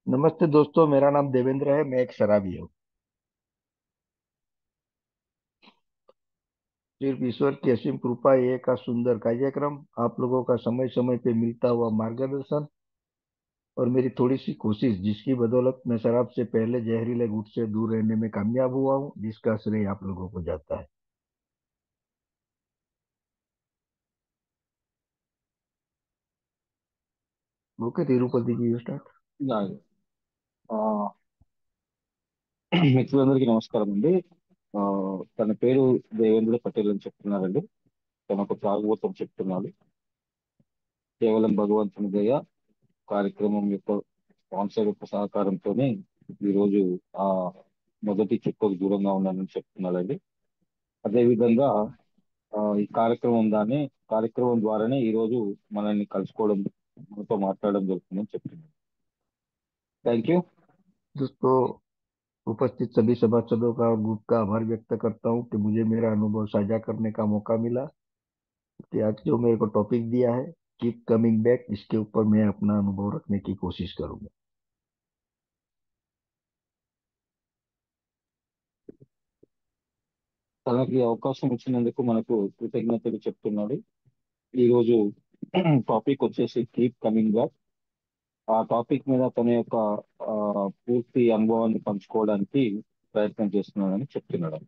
नमस्ते दोस्तों, मेरा नाम देवेंद्र है। मैं एक शराबी हूँ। सिर्फ ईश्वर की असीम कृपा, ये का सुंदर कार्यक्रम, आप लोगों का समय समय पे मिलता हुआ मार्गदर्शन और मेरी थोड़ी सी कोशिश, जिसकी बदौलत मैं शराब से पहले जहरीले गुट से दूर रहने में कामयाब हुआ हूँ, जिसका श्रेय आप लोगों को जाता है। Okay Tirupati ji, you start. అలాగే. ఆ, మిత్రులందరికీ నమస్కారం అండి. ఆ, తన పేరు దేవేంద్ర పటేల్ అని చెప్తున్నారండి. తన ఒక తాగుబోతం చెప్తున్నాడు. కేవలం భగవంతుని దయ కార్యక్రమం యొక్క స్పాన్సర్ యొక్క సహకారంతోనే ఈరోజు ఆ మొదటి చుక్కకు దూరంగా ఉన్నానని చెప్తున్నాడండి. అదేవిధంగా ఈ కార్యక్రమం ద్వారానే ఈరోజు మనల్ని కలుసుకోవడం, మనతో మాట్లాడడం జరుగుతుందని చెప్తున్నాను. Thank you. दोस्तों, उपस्थित सभी सभासदों का और ग्रुप का आभार व्यक्त करता हूँ कि मुझे मेरा अनुभव साझा करने का मौका मिला। कि आज जो मेरे को टॉपिक दिया है, कीप कमिंग बैक, इसके ऊपर मैं अपना अनुभव रखने की कोशिश करूंगा। తనకి అవకాశం ఇచ్చినందుకు మనకు కృతజ్ఞతలు చెప్తున్నాడు. ఈ రోజు టాపిక్ వచ్చేసి కీప్ కమింగ్ బ్యాక్. ఆ టాపిక్ మీద తన యొక్క పూర్తి అనుభవాన్ని పంచుకోవడానికి ప్రయత్నం చేస్తున్నానని చెప్తున్నాడు.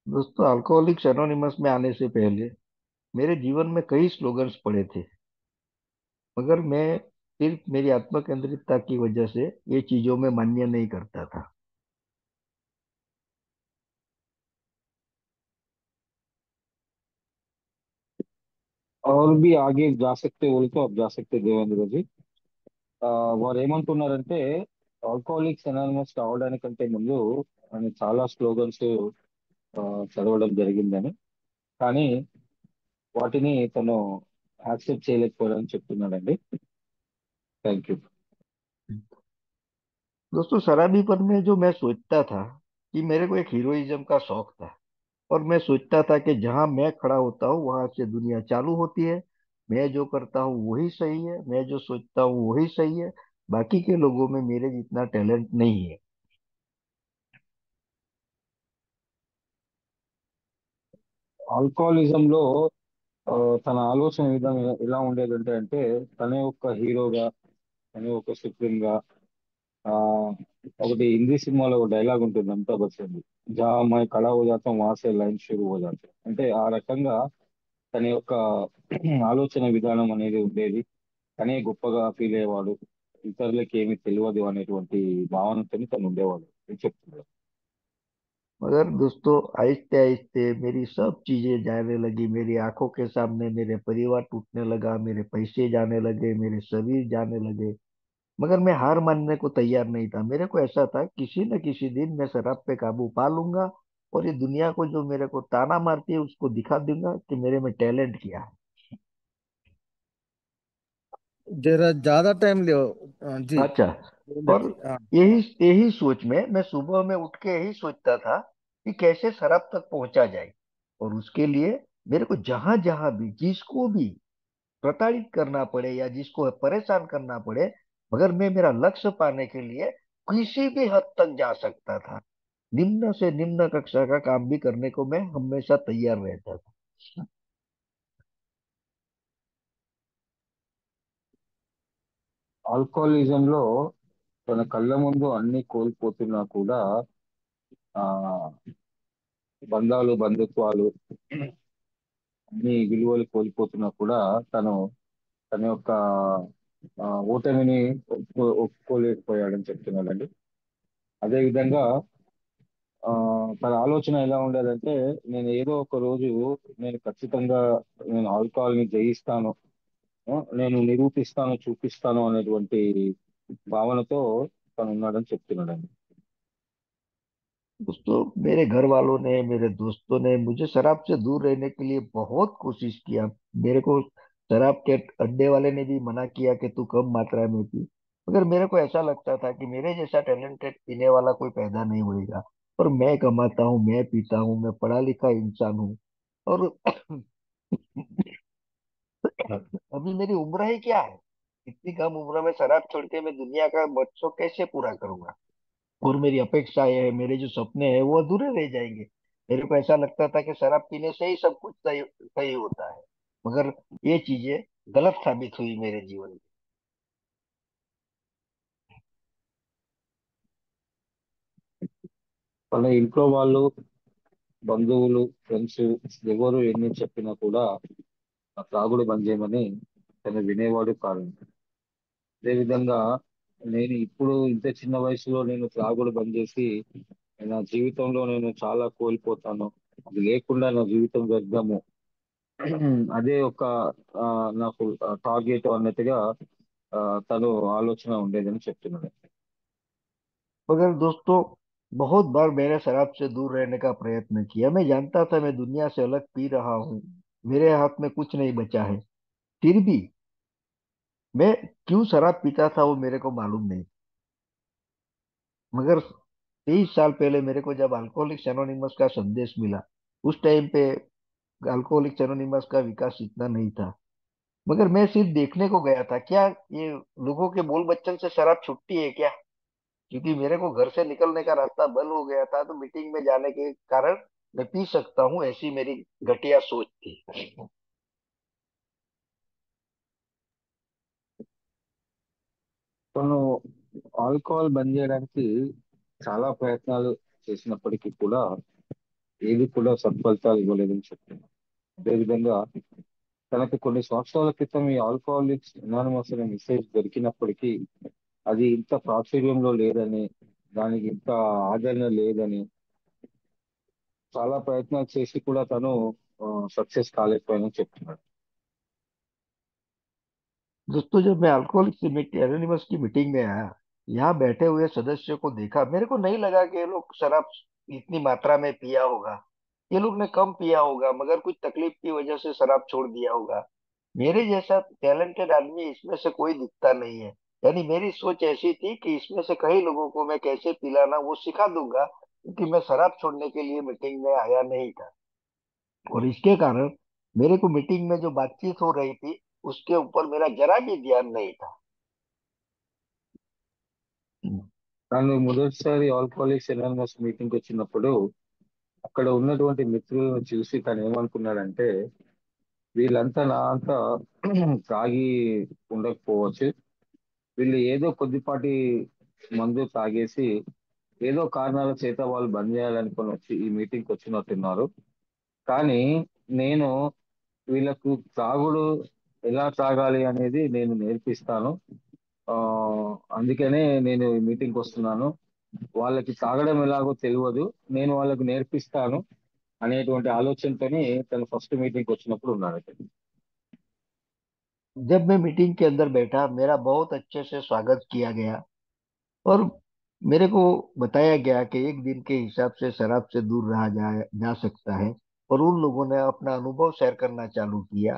दोस्तों, अल्कोहलिक्स एनोनिमस में आने से पहले मेरे जीवन में कई स्लोगन्स पड़े थे, मगर मैं सिर्फ मेरी आत्मकेंद्रितता की वजह से ये चीजों में मान्य नहीं करता था। और भी आगे जा सकते बोले तो अब जा सकते దేవేంద్ర జీ. వారు ఏమంటున్నారంటే ఆల్కహాలిక్స్ అనానిమస్ కావడానికంటే ముందు ఆయన చాలా స్లోగన్స్ చదవడం జరిగిందని, కానీ వాటిని తను యాక్సెప్ట్ చేయలేకపోయాడని చెప్తున్నాడండి. Thank you. दोस्तों, शराबीपन में जो मैं सोचता था कि मेरे को एक हीरोइज्म का शौक था, और मैं सोचता था कि जहां मैं खड़ा होता हूँ वहां से दुनिया चालू होती है। मैं जो करता हूँ वही सही है, मैं जो सोचता हूँ वही सही है। बाकी के लोगों में मेरे जितना टैलेंट नहीं है। ఆల్కహాలిజం లో ఆ, తన ఆలోచన విధానం ఎలా ఉండేదంటే తనే ఒక హీరోగా, తనే ఒక సుప్రీం గా. ఆ ఒకటి హిందీ సినిమాలో ఒక డైలాగ్ ఉంటుంది అమితాబ్ బచ్చన్, జా మై ఖడా హో జాతా హూం వహాं సే లైన్ షురూ హో జాతా హై. అంటే ఆ రకంగా తన యొక్క ఆలోచన విధానం అనేది ఉండేది. తనే గొప్పగా ఫీల్ అయ్యేవాడు, ఇతరులకి ఏమీ తెలియదు అనేటువంటి భావనతో తను ఉండేవాడు అని చెప్తున్నాడు. मगर दोस्तों, आहिस्ते आहिस्ते मेरी सब चीजें जाने लगी। मेरी आंखों के सामने मेरे परिवार टूटने लगा, मेरे पैसे जाने लगे, मेरे शरीर जाने लगे। मगर मैं हार मानने को तैयार नहीं था। मेरे को ऐसा था, किसी न किसी दिन मैं शराब पे काबू पा लूंगा और ये दुनिया को जो मेरे को ताना मारती है उसको दिखा दूंगा कि मेरे में टैलेंट क्या है। जरा ज्यादा टाइम ले। जी। अच्छा। देवेंद्र और जी, हाँ। यही यही सोच में मैं सुबह में उठ के यही सोचता था कि कैसे शराब तक पहुंचा जाए। और उसके लिए मेरे को जहां जहां भी, जिसको भी प्रताड़ित करना पड़े या जिसको परेशान करना पड़े, मगर मैं मेरा लक्ष्य पाने के लिए किसी भी हद तक जा सकता था। निम्न से निम्न कक्षा का काम भी करने को मैं हमेशा तैयार रहता था। ఆల్కహాలిజం లో తన కళ్ళ ముందు అన్ని కోల్పోతున్నా కూడా, ఆ బంధుత్వాలు, అన్ని విలువలు కోల్పోతున్నా కూడా తను తన యొక్క ఓటమిని ఒప్పుకోలేకపోయాడని చెప్తున్నాడండి. అదే విధంగా ఆ, తన ఆలోచన ఎలా ఉండేదంటే, నేను ఏదో ఒక రోజు నేను ఖచ్చితంగా నేను ఆల్కహాల్ ని జయిస్తాను, నేను నిరూపిస్తాను, చూపిస్తాను అనేటువంటి భావనతో తను ఉన్నాడని చెప్తున్నాడండి. दोस्तों, मेरे घर वालों ने, मेरे दोस्तों ने मुझे शराब से दूर रहने के लिए बहुत कोशिश किया। मेरे को शराब के अड्डे वाले ने भी मना किया कि तू कम मात्रा में पी। मगर मेरे को ऐसा लगता था कि मेरे जैसा टैलेंटेड पीने वाला कोई पैदा नहीं होएगा। और मैं कमाता हूँ, मैं पीता हूँ, मैं पढ़ा लिखा इंसान हूँ। और अभी मेरी उम्र ही क्या है, इतनी कम उम्र में शराब छोड़ के मैं दुनिया का बच्चों कैसे पूरा करूंगा। और मेरी अपेक्षाएं है, मेरे जो सपने हैं वो अधूरे रह जाएंगे। मेरे को ऐसा लगता था कि शराब पीने से ही सब कुछ सही सही होता है, मगर ये चीजें गलत साबित हुई मेरे जीवन में। మన ఇంట్లో వాళ్ళు, బంధువులు, ఫ్రెండ్స్ ఎవరు ఎన్ని చెప్పినా కూడా ఆ త్రాగుడు బంద్ చేయమని తను వినేవాడు కాదు. అదేవిధంగా నేను ఇప్పుడు ఇంత చిన్న వయసులో నేను త్రాగుడు బంద్ చేసి నా జీవితంలో నేను చాలా కోల్పోతాను, అది లేకుండా నా జీవితం వ్యర్థము, అదే ఒక ఆ, నాకు టార్గెట్ అన్నట్టుగా ఆ, తను ఆలోచన ఉండేదని చెప్తున్నాడు. मगर दोस्तों, बहुत बार मैंने शराब से दूर रहने का प्रयत्न किया। मैं जानता था मैं दुनिया से अलग पी रहा हूँ, मेरे हाथ में कुछ नहीं बचा है। फिर भी मैं क्यों शराब पीता था वो मेरे को मालूम नहीं। मगर 23 साल पहले मेरे को जब अल्कोहलिक्स एनोनिमस का संदेश मिला, उस टाइम पे अल्कोहलिक्स एनोनिमस का विकास इतना नहीं था। मगर मैं सिर्फ देखने को गया था, क्या ये लोगों के बोल बच्चन से शराब छुट्टी है क्या। क्योंकि मेरे को घर से निकलने का रास्ता बंद हो गया था, तो मीटिंग में जाने के कारण मैं पी सकता हूँ, ऐसी मेरी घटिया सोच थी। తను ఆల్కహాల్ బంద్ చేయడానికి చాలా ప్రయత్నాలు చేసినప్పటికీ కూడా ఏది కూడా సత్ఫలితాలు ఇవ్వలేదని చెప్తున్నాను. అదేవిధంగా తనకు కొన్ని సంవత్సరాల క్రితం ఈ ఆల్కహాలిక్స్ అనానిమస్ అనే మెసేజ్ దొరికినప్పటికీ అది ఇంత ప్రాచుర్యంలో లేదని, దానికి ఇంత ఆదరణ లేదని చాలా ప్రయత్నాలు చేసి కూడా తను సక్సెస్ కాలేకపోయానని చెప్తున్నాడు. दोस्तों, जब मैं अल्कोहलिक्स एनोनिमस की मीटिंग में आया, यहाँ बैठे हुए सदस्यों को देखा, मेरे को नहीं लगा कि ये लोग शराब इतनी मात्रा में पिया होगा। ये लोग ने कम पिया होगा, मगर कुछ तकलीफ की वजह से शराब छोड़ दिया होगा। मेरे जैसा टैलेंटेड आदमी इसमें से कोई दिखता नहीं है। यानी मेरी सोच ऐसी थी कि इसमें से कई लोगों को मैं कैसे पिलाना वो सिखा दूंगा, क्योंकि मैं शराब छोड़ने के लिए मीटिंग में आया नहीं था। और इसके कारण मेरे को मीटिंग में जो बातचीत हो रही थी उसके ऊपर मेरा जरा भी ध्यान नहीं था। తను మొదటిసారి ఆల్కహాలిక్స్ అనానిమస్ మీటింగ్ వచ్చినప్పుడు అక్కడ ఉన్నటువంటి మిత్రులను చూసి తను ఏమనుకున్నాడంటే వీళ్ళంతా నా అంతా తాగి ఉండకపోవచ్చు, వీళ్ళు ఏదో కొద్దిపాటి మందు తాగేసి ఏదో కారణాల చేత వాళ్ళు బంద్ చేయాలనుకొని వచ్చి ఈ మీటింగ్కి వచ్చినట్టున్నారు. కానీ నేను వీళ్ళకు తాగుడు ఎలా తాగాలి అనేది నేను నేర్పిస్తాను. ఆ అందుకనే నేను ఈ మీటింగ్కి వస్తున్నాను. వాళ్ళకి తాగడం ఎలాగో తెలియదు, నేను వాళ్ళకు నేర్పిస్తాను అనేటువంటి ఆలోచనతోనే తను ఫస్ట్ మీటింగ్కి వచ్చినప్పుడు ఉన్నాడు అతను. जब मैं मीटिंग के अंदर बैठा, मेरा बहुत अच्छे से स्वागत किया गया। और मेरे को बताया गया कि एक दिन के हिसाब से शराब से दूर रहा जा सकता है। और उन लोगों ने अपना अनुभव शेयर करना चालू किया।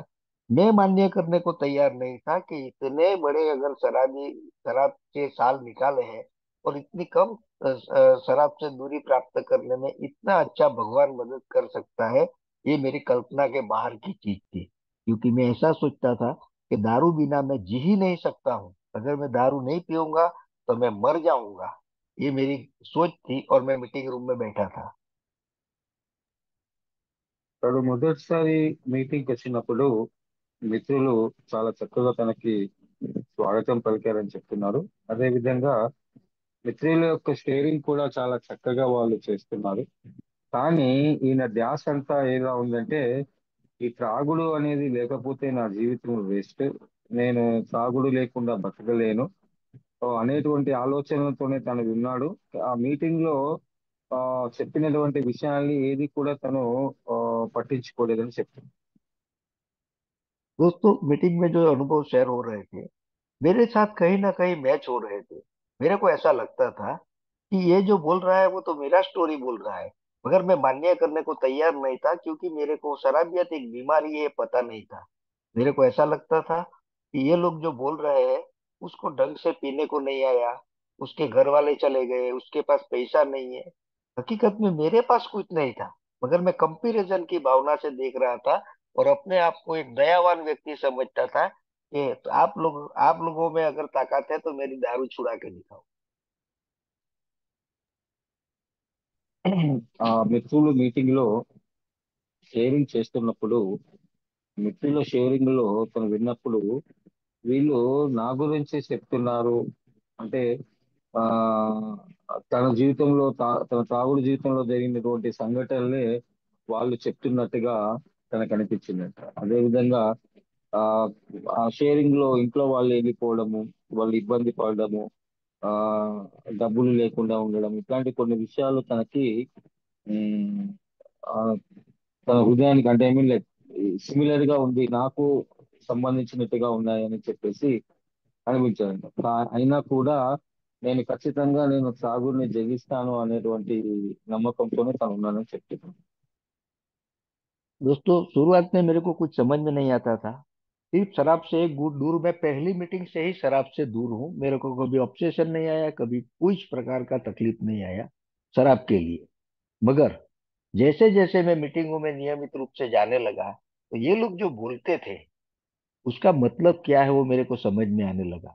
मैं मान्य करने को तैयार नहीं था कि इतने बड़े अगर शराबी शराब के साल निकाले हैं और इतनी कम शराब से दूरी प्राप्त करने में इतना अच्छा भगवान मदद कर सकता है। ये मेरी कल्पना के बाहर की चीज थी, क्योंकि मैं ऐसा सोचता था कि दारू बिना मैं जी ही नहीं सकता हूँ। अगर मैं दारू नहीं पीऊंगा तो मैं मर जाऊंगा। ये मेरी सोच थी और मैं मीटिंग रूम में बैठा था। తను మొదటిసారి మీటింగ్కి వచ్చినప్పుడు మిత్రులు చాలా చక్కగా తనకి స్వాగతం పలికారని చెప్తున్నారు. అదేవిధంగా మిత్రుల యొక్క షేరింగ్ కూడా చాలా చక్కగా వాళ్ళు చేస్తున్నారు. కానీ ఈయన ధ్యాస అంతా ఎలా ఉందంటే ఈ త్రాగుడు అనేది లేకపోతే నా జీవితం వేస్ట్, నేను త్రాగుడు లేకుండా బతకలేను అనేటువంటి ఆలోచనలతోనే తను విన్నాడు. ఆ మీటింగ్ లో ఆ చెప్పినటువంటి విషయాల్ని ఏది కూడా తను ఆ, పట్టించుకోలేదని చెప్తాను. दोस्तों, मीटिंग में जो अनुभव शेयर हो रहे थे मेरे साथ कहीं ना कहीं मैच हो रहे थे। मेरे को ऐसा लगता था कि ये जो बोल रहा है वो तो मेरा स्टोरी बोल रहा है। मगर मैं मान्य करने को तैयार नहीं था, क्योंकि मेरे को शराबियत एक बीमारी है पता नहीं था। मेरे को ऐसा लगता था कि ये लोग जो बोल रहे हैं उसको ढंग से पीने को नहीं आया, उसके घर वाले चले गए, उसके पास पैसा नहीं है। हकीकत में मेरे पास कुछ नहीं था, मगर मैं कंपैरिजन की भावना से देख रहा था और अपने आप को एक दयावान व्यक्ति समझता था कि तो आप लोगों में अगर ताकत है तो मेरी दारू छुड़ा के दिखाओ। ఆ మిత్రులు మీటింగ్ లో షేరింగ్ చేస్తున్నప్పుడు, మిత్రుల షేరింగ్ లో తను విన్నప్పుడు, వీళ్ళు నా గురించే చెప్తున్నారు అంటే, ఆ తన జీవితంలో తన తాగుడు జీవితంలో జరిగినటువంటి సంఘటనలే వాళ్ళు చెప్తున్నట్టుగా తనకు అనిపించిందంట. అదేవిధంగా ఆ ఆ షేరింగ్ లో ఇంట్లో వాళ్ళు వెళ్ళిపోవడము, వాళ్ళు ఇబ్బంది పడడము, ఆ డబ్బులు లేకుండా ఉండడం, ఇట్లాంటి కొన్ని విషయాలు తనకి ఉమ్, ఆ, తన హృదయానికి అంటే ఐ మీన్ లైక్ సిమిలర్ గా ఉంది, నాకు సంబంధించినట్టుగా ఉన్నాయని చెప్పేసి అనిపించాడంట. అయినా కూడా నేను ఖచ్చితంగా నేను సాగుని జగిస్తాను అనేటువంటి నమ్మకంతోనే తను ఉన్నానని చెప్తున్నాను. दोस्तों, शुरुआत में मेरे को कुछ समझ में नहीं आता था। सिर्फ शराब से एक गुट दूर, मैं पहली मीटिंग से ही शराब से दूर हूँ। मेरे को कभी ऑब्सेशन नहीं आया, कभी कुछ प्रकार का तकलीफ नहीं आया शराब के लिए। मगर जैसे जैसे मैं मीटिंगों में नियमित रूप से जाने लगा, तो ये लोग जो बोलते थे उसका मतलब क्या है वो मेरे को समझ में आने लगा।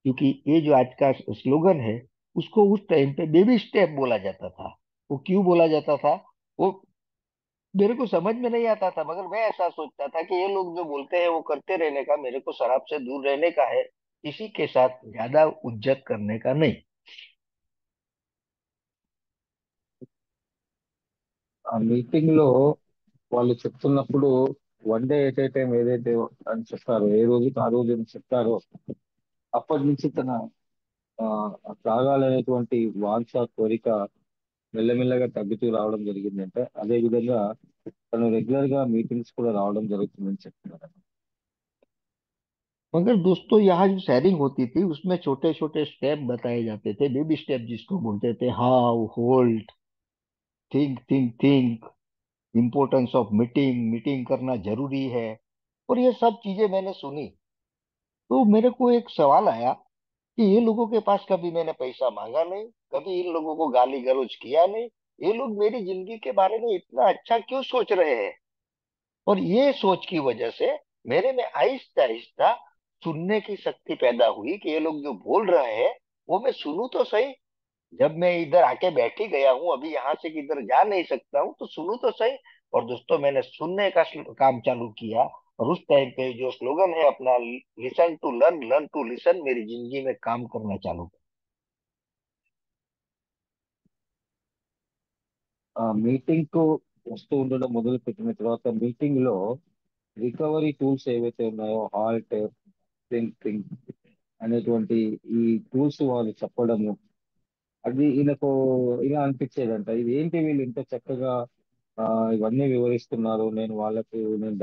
क्योंकि ये जो आज का स्लोगन है, उसको उस टाइम पे बेबी स्टेप बोला जाता था। वो क्यों बोला जाता था, वो मेरे को समझ में नहीं आता था। मगर मैं ऐसा सोचता था कि ये लोग जो बोलते हैं वो करते रहने का, मेरे को शराब से दूर रहने का है, किसी के साथ ज्यादा उज्जत करने का नहीं। ఆ మీటింగ్ లో వాళ్ళు చెప్తున్నప్పుడు one day at a time ఏదైతే అని చెప్తారో, ఏ రోజుకి ఆ రోజు అని చెప్తారో, అప్పటి నుంచి తన ఆ త్రాగాలనేటువంటి వాంఛ, కోరిక మెల్లమెల్లగా తగ్గుతూ రావడం జరిగిందంటే, అదే విధంగా తను రెగ్యులర్ గా మీటింగ్స్ కూడా రావడం జరుగుతుందని చెప్తున్నారు. मगर दोस्तों, यहाँ जो शेयरिंग होती थी उसमें छोटे छोटे स्टेप बताए जाते थे, बेबी स्टेप जिसको बोलते थे। How, hold, think think think, importance of meeting, meeting करना जरूरी है। और ये सब चीजें मैंने सुनी, तो मेरे को एक सवाल आया कि ये लोगों के पास कभी मैंने पैसा मांगा नहीं, कभी इन लोगों को गाली गलौज किया नहीं। ये लोग मेरी जिंदगी के बारे में इतना अच्छा क्यों सोच रहे हैं? और ये सोच की वजह से मेरे में आहिस्ता आहिस्ता सुनने की शक्ति पैदा हुई कि ये लोग जो बोल रहे हैं वो मैं सुनूं तो सही। जब मैं इधर आके बैठ ही गया हूं, अभी यहाँ से किधर जा नहीं सकता हूँ, तो सुनूं तो सही। और दोस्तों, मैंने सुनने का काम चालू किया। और उस टाइम पे जो स्लोगन है अपना, listen to learn, learn to listen, मेरी जिंदगी में काम करना चालू किया। ఆ మీటింగ్ కు వస్తూ ఉండడం మొదలు పెట్టిన తర్వాత, మీటింగ్ లో రికవరీ టూల్స్ ఏవైతే ఉన్నాయో, హాల్ట్, థింక్ థింక్ అనేటువంటి ఈ టూల్స్ వాళ్ళు చెప్పడము, అది ఈయనకు ఇలా అనిపించేదంట, ఇది ఏంటి వీళ్ళు ఇంత చక్కగా ఆ, ఇవన్నీ వివరిస్తున్నారు, నేను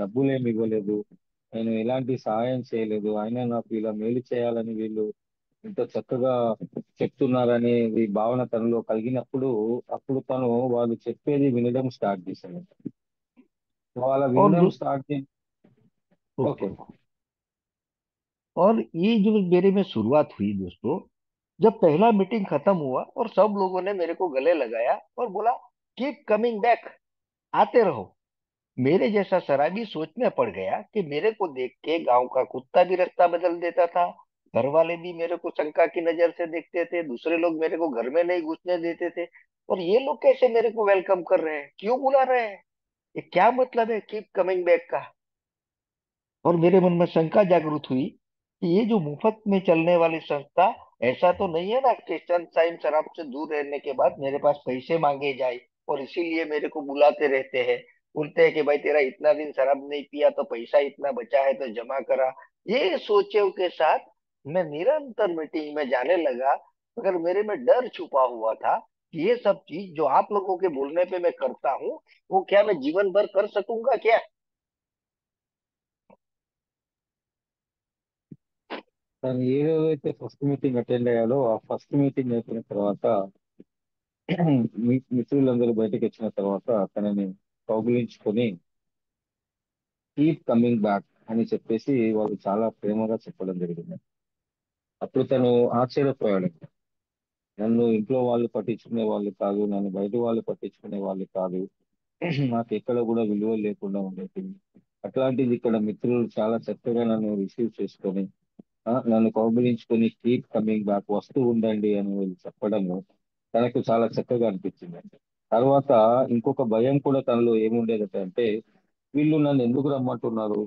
డబ్బులు ఏమి ఇవ్వలేదు, నేను ఎలాంటి సహాయం చేయలేదు, అయినా నాకు ఇలా మేలు చేయాలని వీళ్ళు ఇంత చక్కగా చెప్తున్నారనే ఈ భావన తనలో కలిగినప్పుడు, అప్పుడు తను వాళ్ళు చెప్పేది వినడం స్టార్ట్ చేశాడు. వాళ్ళ और వినడం స్టార్ట్ చేసి ओके। ఓకే. और ये जो मेरे में शुरुआत हुई दोस्तों, जब पहला मीटिंग खत्म हुआ और सब लोगों ने मेरे को गले लगाया और बोला, कीप कमिंग बैक, आते रहो। मेरे जैसा शराबी सोच में पड़ गया कि मेरे को देख के गांव का कुत्ता भी रास्ता बदल देता था। घर वाले भी मेरे को शंका की नजर से देखते थे, दूसरे लोग मेरे को घर में नहीं घुसने देते थे। और ये लोग कैसे मेरे को वेलकम कर रहे हैं, क्यों बुला रहे हैं, ये क्या मतलब है कीप कमिंग बैक का? और मेरे मन में शंका जागृत हुई कि ये जो मुफ्त में चलने वाली संस्था, ऐसा तो नहीं है ना कि सनशाइन शराब से दूर रहने के बाद मेरे पास पैसे मांगे जाए और इसीलिए मेरे को बुलाते रहते हैं। बोलते हैं कि भाई तेरा इतना दिन शराब नहीं पिया तो पैसा इतना बचा है तो जमा करा। ये सोचों के साथ मैं निरंतर मीटिंग में जाने लगा। मगर मेरे में डर छुपा हुआ था कि ये सब चीज जो आप लोगों के बोलने पे मैं करता हूँ, वो क्या मैं जीवन भर कर सकूंगा क्या? తను ఏదైతే ఫస్ట్ మీటింగ్ అటెండ్ అయ్యాడో, ఆ ఫస్ట్ మీటింగ్ అయిపోయిన తర్వాత మిత్రులందరూ బయటకు వచ్చిన తర్వాత తనని కౌగిలించుకొని కీప్ కమింగ్ బ్యాక్ అని చెప్పేసి వాళ్ళు చాలా ప్రేమగా చెప్పడం జరిగింది. అప్పుడు తను ఆశ్చర్యపోయాడు. నన్ను ఇంట్లో వాళ్ళు పట్టించుకునే వాళ్ళు కాదు, నన్ను బయట వాళ్ళు పట్టించుకునే వాళ్ళు కాదు, నాకు ఎక్కడ కూడా విలువ లేకుండా ఉండేది, అట్లాంటిది ఇక్కడ మిత్రులు చాలా చక్కగా నన్ను రిసీవ్ చేసుకొని నన్ను కౌగిలించుకొని కీప్ కమింగ్ బ్యాక్, వస్తూ ఉండండి అని వీళ్ళు చెప్పడము తనకు చాలా చక్కగా అనిపించింది. తర్వాత ఇంకొక భయం కూడా తనలో ఏముండేదంటే, వీళ్ళు నన్ను ఎందుకు రమ్మంటున్నారు,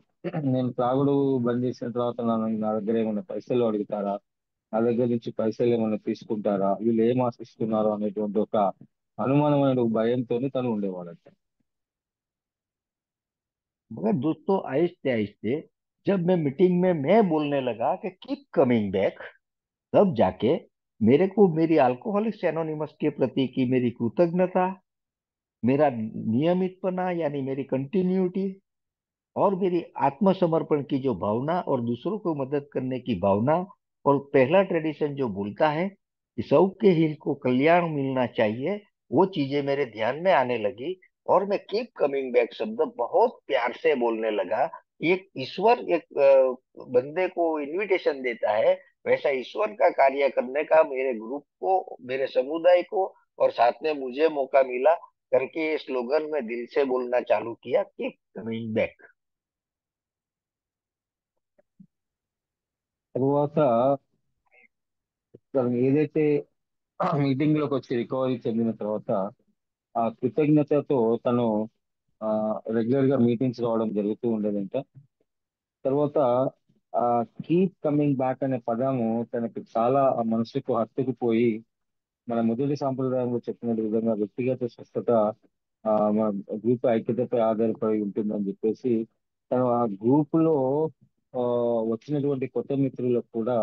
నేను త్రాగుడు బంద్ చేసిన తర్వాత నా దగ్గర ఏమైనా పైసలు అడుగుతారా, నా దగ్గర నుంచి పైసలు ఏమైనా తీసుకుంటారా, వీళ్ళు ఏం ఆశిస్తున్నారు అనేటువంటి ఒక అనుమానమైన ఒక భయంతో తను ఉండేవాడంట. मगर दोस्तों आहिस्ते आहिस्ते जब मैं मीटिंग में मैं बोलने लगा कि कीप कमिंग बैक, तब जाके मेरे को मेरी अल्कोहलिक्स एनोनिमस के प्रति की मेरी कृतज्ञता, मेरा नियमितपना यानी मेरी कंटिन्यूटी और मेरी आत्मसमर्पण की जो भावना और दूसरों को मदद करने की भावना, और पहला ट्रेडिशन जो बोलता है कि सबके हित को कल्याण मिलना चाहिए, वो चीजें मेरे ध्यान में आने लगी। और मैं कीप कमिंग बैक शब्द बहुत प्यार से बोलने लगा। एक ईश्वर एक बंदे को इनविटेशन देता है, वैसा ईश्वर का कार्य करने का मेरे ग्रुप को, मेरे समुदाय को और साथ में मुझे मौका मिला करके ये स्लोगन मैं दिल से बोलना चालू किया, कीप कमिंग बैक। తర్వాత తను ఏదైతే మీటింగ్ లోకి వచ్చి రికవరీ చెందిన తర్వాత ఆ కృతజ్ఞతతో తను రెగ్యులర్ గా మీటింగ్స్ రావడం జరుగుతూ ఉండేదంట. తర్వాత ఆ కీప్ కమింగ్ బ్యాక్ అనే పదము తనకి చాలా ఆ మనసుకు హత్తుకుపోయి, మన మొదటి సాంప్రదాయంలో చెప్పిన విధంగా వ్యక్తిగత స్వస్థత మన గ్రూప్ ఐక్యతపై ఆధారపడి ఉంటుందని చెప్పేసి తను ఆ గ్రూప్ లో ఆ, వచ్చినటువంటి కొత్త మిత్రులకు కూడా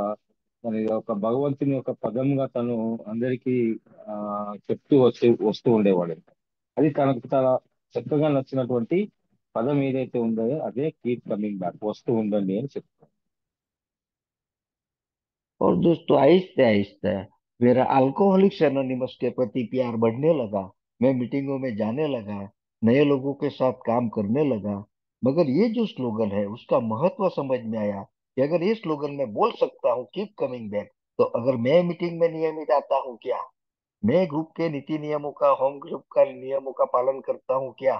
మరి ఒక భగవంతుని యొక్క పదంగా తను అందరికీ ఆ చెప్తూ వస్తూ ఉండేవాడు. అది తనకు చాలా చక్కగా నచ్చినటువంటి పదం ఏదైతే ఉందో అదే కీప్ కమింగ్ బ్యాక్, వస్తూ ఉండండి అని చెప్తాను. और दोस्तों आहिस्ते आहिस्ते मेरा अल्कोहलिक्स एनोनिमस के प्रति प्यार बढ़ने लगा। मैं मीटिंगों में जाने लगा, नए लोगों के साथ काम करने लगा। मगर ये जो स्लोगन है उसका महत्व समझ में आया कि अगर ये स्लोगन मैं बोल सकता हूँ कीप कमिंग बैक, तो अगर मैं मीटिंग में नियमित आता हूँ क्या, मैं ग्रुप के नीति नियमों का, होम ग्रुप का नियमों का पालन करता हूँ क्या,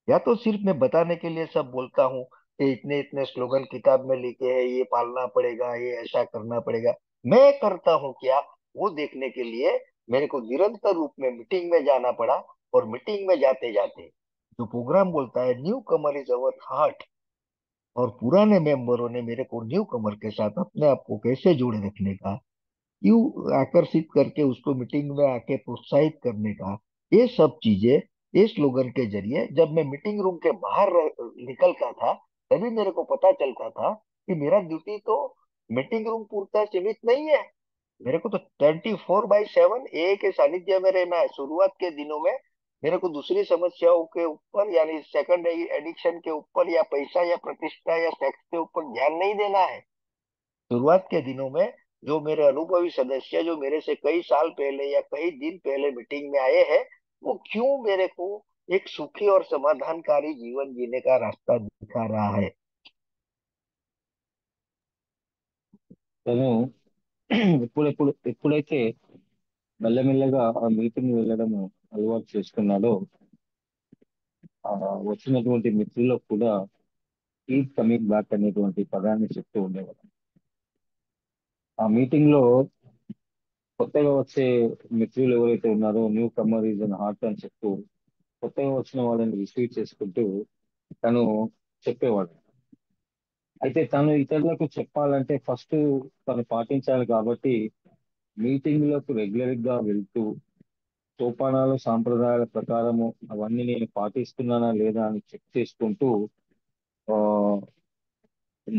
या तो सिर्फ मैं बताने के लिए सब बोलता हूँ कि इतने इतने स्लोगन किताब में लिखे हैं, ये पालना पड़ेगा, ये ऐसा करना पड़ेगा, मैं करता हूँ क्या, वो देखने के लिए मेरे को निरंतर रूप में मीटिंग में जाना पड़ा। और मीटिंग में जाते जाते जो प्रोग्राम बोलता है new Qamar is our heart, और पुराने मेंबरों ने मेरे को न्यू कमर के साथ अपने आप को कैसे जोड़े रखने का, क्यों आकर्षित करके उसको मीटिंग में आके प्रोत्साहित करने का, ये सब चीजें ये स्लोगन के जरिए जब मैं मीटिंग रूम के बाहर निकलता था, तभी मेरे को पता चलता था कि मेरा ड्यूटी तो मीटिंग रूम पूरता सीमित नहीं है। मेरे को तो 24/7 ए के सानिध्य में रहना है। शुरुआत के दिनों में मेरे को दूसरी समस्याओं के ऊपर यानी सेकंड एडिक्शन के ऊपर या पैसा या प्रतिष्ठा या सेक्स के ऊपर ध्यान नहीं देना है। शुरुआत के दिनों में जो मेरे अनुभवी सदस्य जो मेरे से कई साल पहले या कई दिन पहले मीटिंग में आए हैं, वो क्यों मेरे को एक सुखी और समाधानकारी जीवन जीने का रास्ता दिखा रहा है। తను ఎప్పుడైతే మెల్లమెల్లగా ఆ మీటింగ్ వెళ్ళడము అలవాటు చేసుకున్నాడో ఆ వచ్చినటువంటి మిత్రులకు కూడా కీప్ కమింగ్ బ్యాక్ అనేటువంటి పదాన్ని చెప్తూ ఉండేవాడు. ఆ మీటింగ్ లో కొత్తగా వచ్చే మిత్రులు ఎవరైతే ఉన్నారో newcomer is an heart అని చెప్తూ కొత్తగా వచ్చిన వాళ్ళని రిసీవ్ చేసుకుంటూ తను చెప్పేవాడు. అయితే తను ఇతరులకు చెప్పాలంటే ఫస్ట్ తను పాటించాలి కాబట్టి మీటింగ్ లకు రెగ్యులర్ గా వెళ్తూ సోపానాలు సాంప్రదాయాల ప్రకారము అవన్నీ నేను పాటిస్తున్నానా లేదా అని చెక్ చేసుకుంటూ ఆ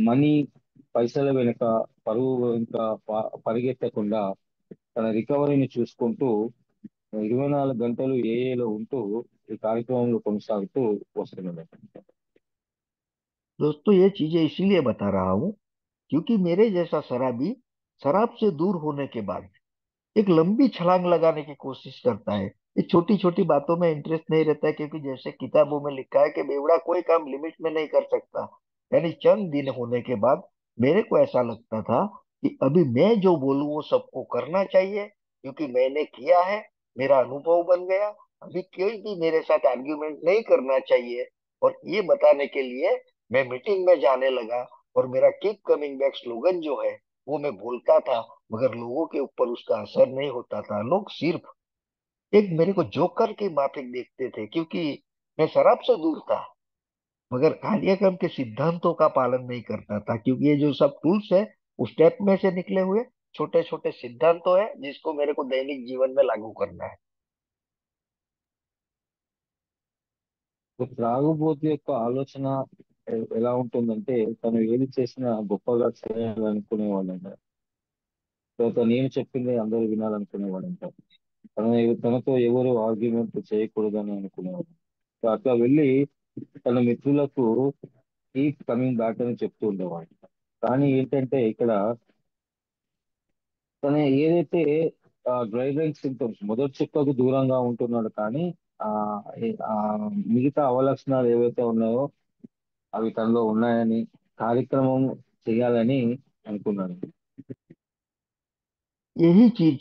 మనీ పైసల వెనుక పరువు వెనుక పరిగెత్తకుండా తన రికవరీని చూసుకుంటూ 24 గంటలు ఏఏలో ఉంటూ ఈ కార్యక్రమంలో కొనసాగుతూ వస్తున్నాడు. दोस्तों ये चीजें इसलिए बता रहा हूँ क्योंकि मेरे जैसा शराबी शराब से दूर होने के बाद एक लंबी छलांग लगाने की कोशिश करता है। ये छोटी छोटी बातों में इंटरेस्ट नहीं रहता है, क्योंकि जैसे किताबों में लिखा है कि बेवड़ा कोई काम लिमिट में नहीं कर सकता। यानी चंद दिन होने के बाद मेरे को ऐसा लगता था कि अभी मैं जो बोलूं वो सबको करना चाहिए, क्योंकि मैंने किया है, मेरा अनुभव बन गया। अभी कोई भी मेरे साथ आर्ग्यूमेंट नहीं करना चाहिए। और ये बताने के लिए मैं मीटिंग में जाने लगा और मेरा कीप कमिंग बैक स्लोगन जो है वो मैं बोलता था, मगर लोगों के ऊपर उसका असर नहीं होता था। लोग सिर्फ एक मेरे को जोकर की माफिक देखते थे, क्योंकि मैं शराब से दूर था, मगर कार्यक्रम के सिद्धांतों का पालन नहीं करता था, क्योंकि ये जो सब टूल्स है उस स्टेप में से निकले हुए छोटे छोटे सिद्धांतों है जिसको मेरे को दैनिक जीवन में लागू करना है। త్రాగుబోతు యొక్క ఆలోచన ఎలా ఉంటుందంటే తను ఏది చేసినా గొప్పగా చేయాలనుకునేవాడంట. తర్వాత నేను చెప్పింది అందరూ వినాలనుకునేవాడంట. తన తనతో ఎవరు ఆర్గ్యుమెంట్ చేయకూడదని అనుకునేవాడు. సో అట్లా వెళ్ళి తన మిత్రులకు కీప్ కమింగ్ బ్యాక్ అని చెప్తూ ఉండేవాడు. కానీ ఏంటంటే ఇక్కడ తన ఏదైతే డ్రైవింగ్ సింటమ్స్ మొదటి చుక్కకు దూరంగా ఉంటున్నాడు, కానీ ఆ ఆ మిగతా అవలక్షణాలు ఏవైతే ఉన్నాయో అవి తనలో ఉన్నాయని, కార్యక్రమం చేయాలని అనుకున్నాను. यही चीज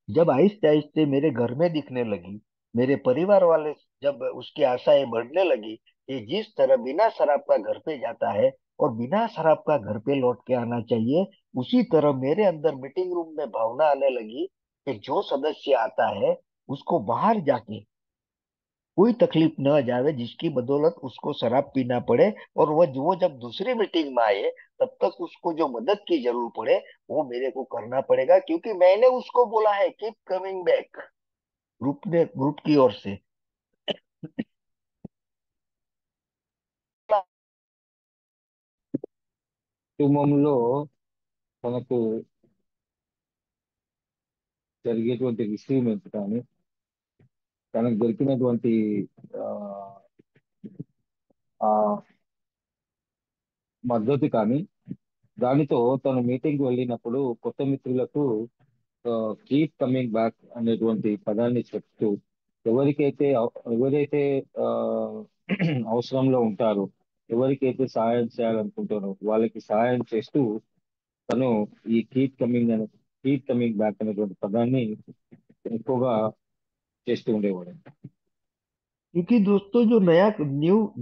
जब आहिस्ते आहिस्ते मेरे घर में दिखने लगी, मेरे परिवार वाले जब उसकी आशाएं बढ़ने लगी कि जिस तरह बिना शराब का घर पे जाता है और बिना शराब का घर पे लौट के आना चाहिए, उसी तरह मेरे अंदर मीटिंग रूम में भावना आने लगी कि जो सदस्य आता है उसको बाहर जाके कोई तकलीफ न जावे, जिसकी बदौलत उसको शराब पीना पड़े, और वो जब दूसरी मीटिंग में आए तब तक उसको जो मदद की जरूरत पड़े वो मेरे को करना पड़ेगा, क्योंकि मैंने उसको बोला है कीप कमिंग बैक, ग्रुप की ओर से। కుటుంబంలో తనకు జరిగేటువంటి రిసీవ్మెంట్ కానీ, తనకు దొరికినటువంటి ఆ, ఆ మద్దతు కానీ, దానితో తను మీటింగ్ వెళ్ళినప్పుడు కొత్త మిత్రులకు కీప్ కమింగ్ బ్యాక్ అనేటువంటి పదాన్ని చెప్తూ ఎవరైతే ఆ, అవసరంలో ఉంటారో, ఎవరికైతే సహాయం చేయాలనుకుంటారో వాళ్ళకి సహాయం చేస్తూ తను ఈ కీప్ కమింగ్ బ్యాక్ అనేటువంటి పదాన్ని ఎక్కువగా చేస్తూ ఉండేవాడు. क्योंकि दोस्तों जो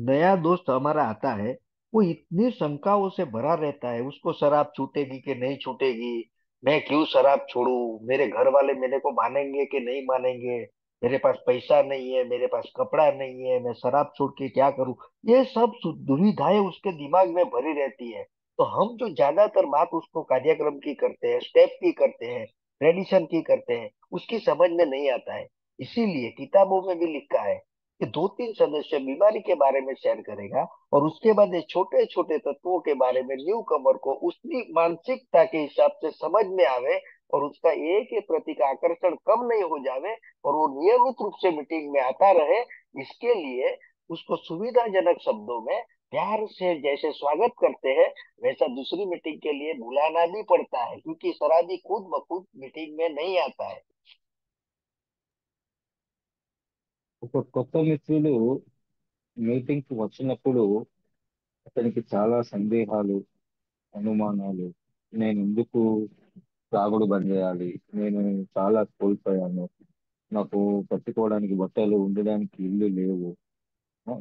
नया दोस्त हमारा आता है वो इतनी शंकाओं से भरा रहता है, उसको शराब छूटेगी कि नहीं छूटेगी, मैं क्यों शराब छोड़ू, मेरे घर वाले मेरे को मानेंगे कि नहीं मानेंगे, मेरे पास पैसा नहीं है, मेरे पास कपड़ा नहीं है, मैं शराब छोड़ के क्या करूं। ये सब दुविधाएं उसके दिमाग में भरी रहती है। तो हम जो ज्यादातर बात उसको कार्यक्रम की करते हैं, स्टेप की करते हैं, ट्रेडिशन की करते हैं, उसकी समझ में नहीं आता है। इसीलिए किताबों में भी लिखा है कि दो तीन सदस्य बीमारी के बारे में शेयर करेगा और उसके बाद ये छोटे छोटे तत्वों के बारे में न्यू कमर को उसकी मानसिकता के हिसाब से समझ में आवे और उसका एक के प्रति का आकर्षण कम नहीं हो जावे और वो नियमित रूप से मीटिंग में आता रहे। इसके लिए उसको सुविधाजनक शब्दों में प्यार से जैसे स्वागत करते हैं वैसा दूसरी मीटिंग के लिए बुलाना भी पड़ता है, क्योंकि सराजी खुद ब खुद मीटिंग में नहीं आता है। ఒక కొత్త మిత్రులు మీటింగ్ కి వచ్చినప్పుడు అతనికి చాలా సందేహాలు, అనుమానాలు. నేను ఎందుకు తాగుడు బంద్ చేయాలి? నేను చాలా కోల్పోయాను. నాకు కట్టుకోవడానికి బట్టలు, ఉండడానికి ఇల్లు లేవు.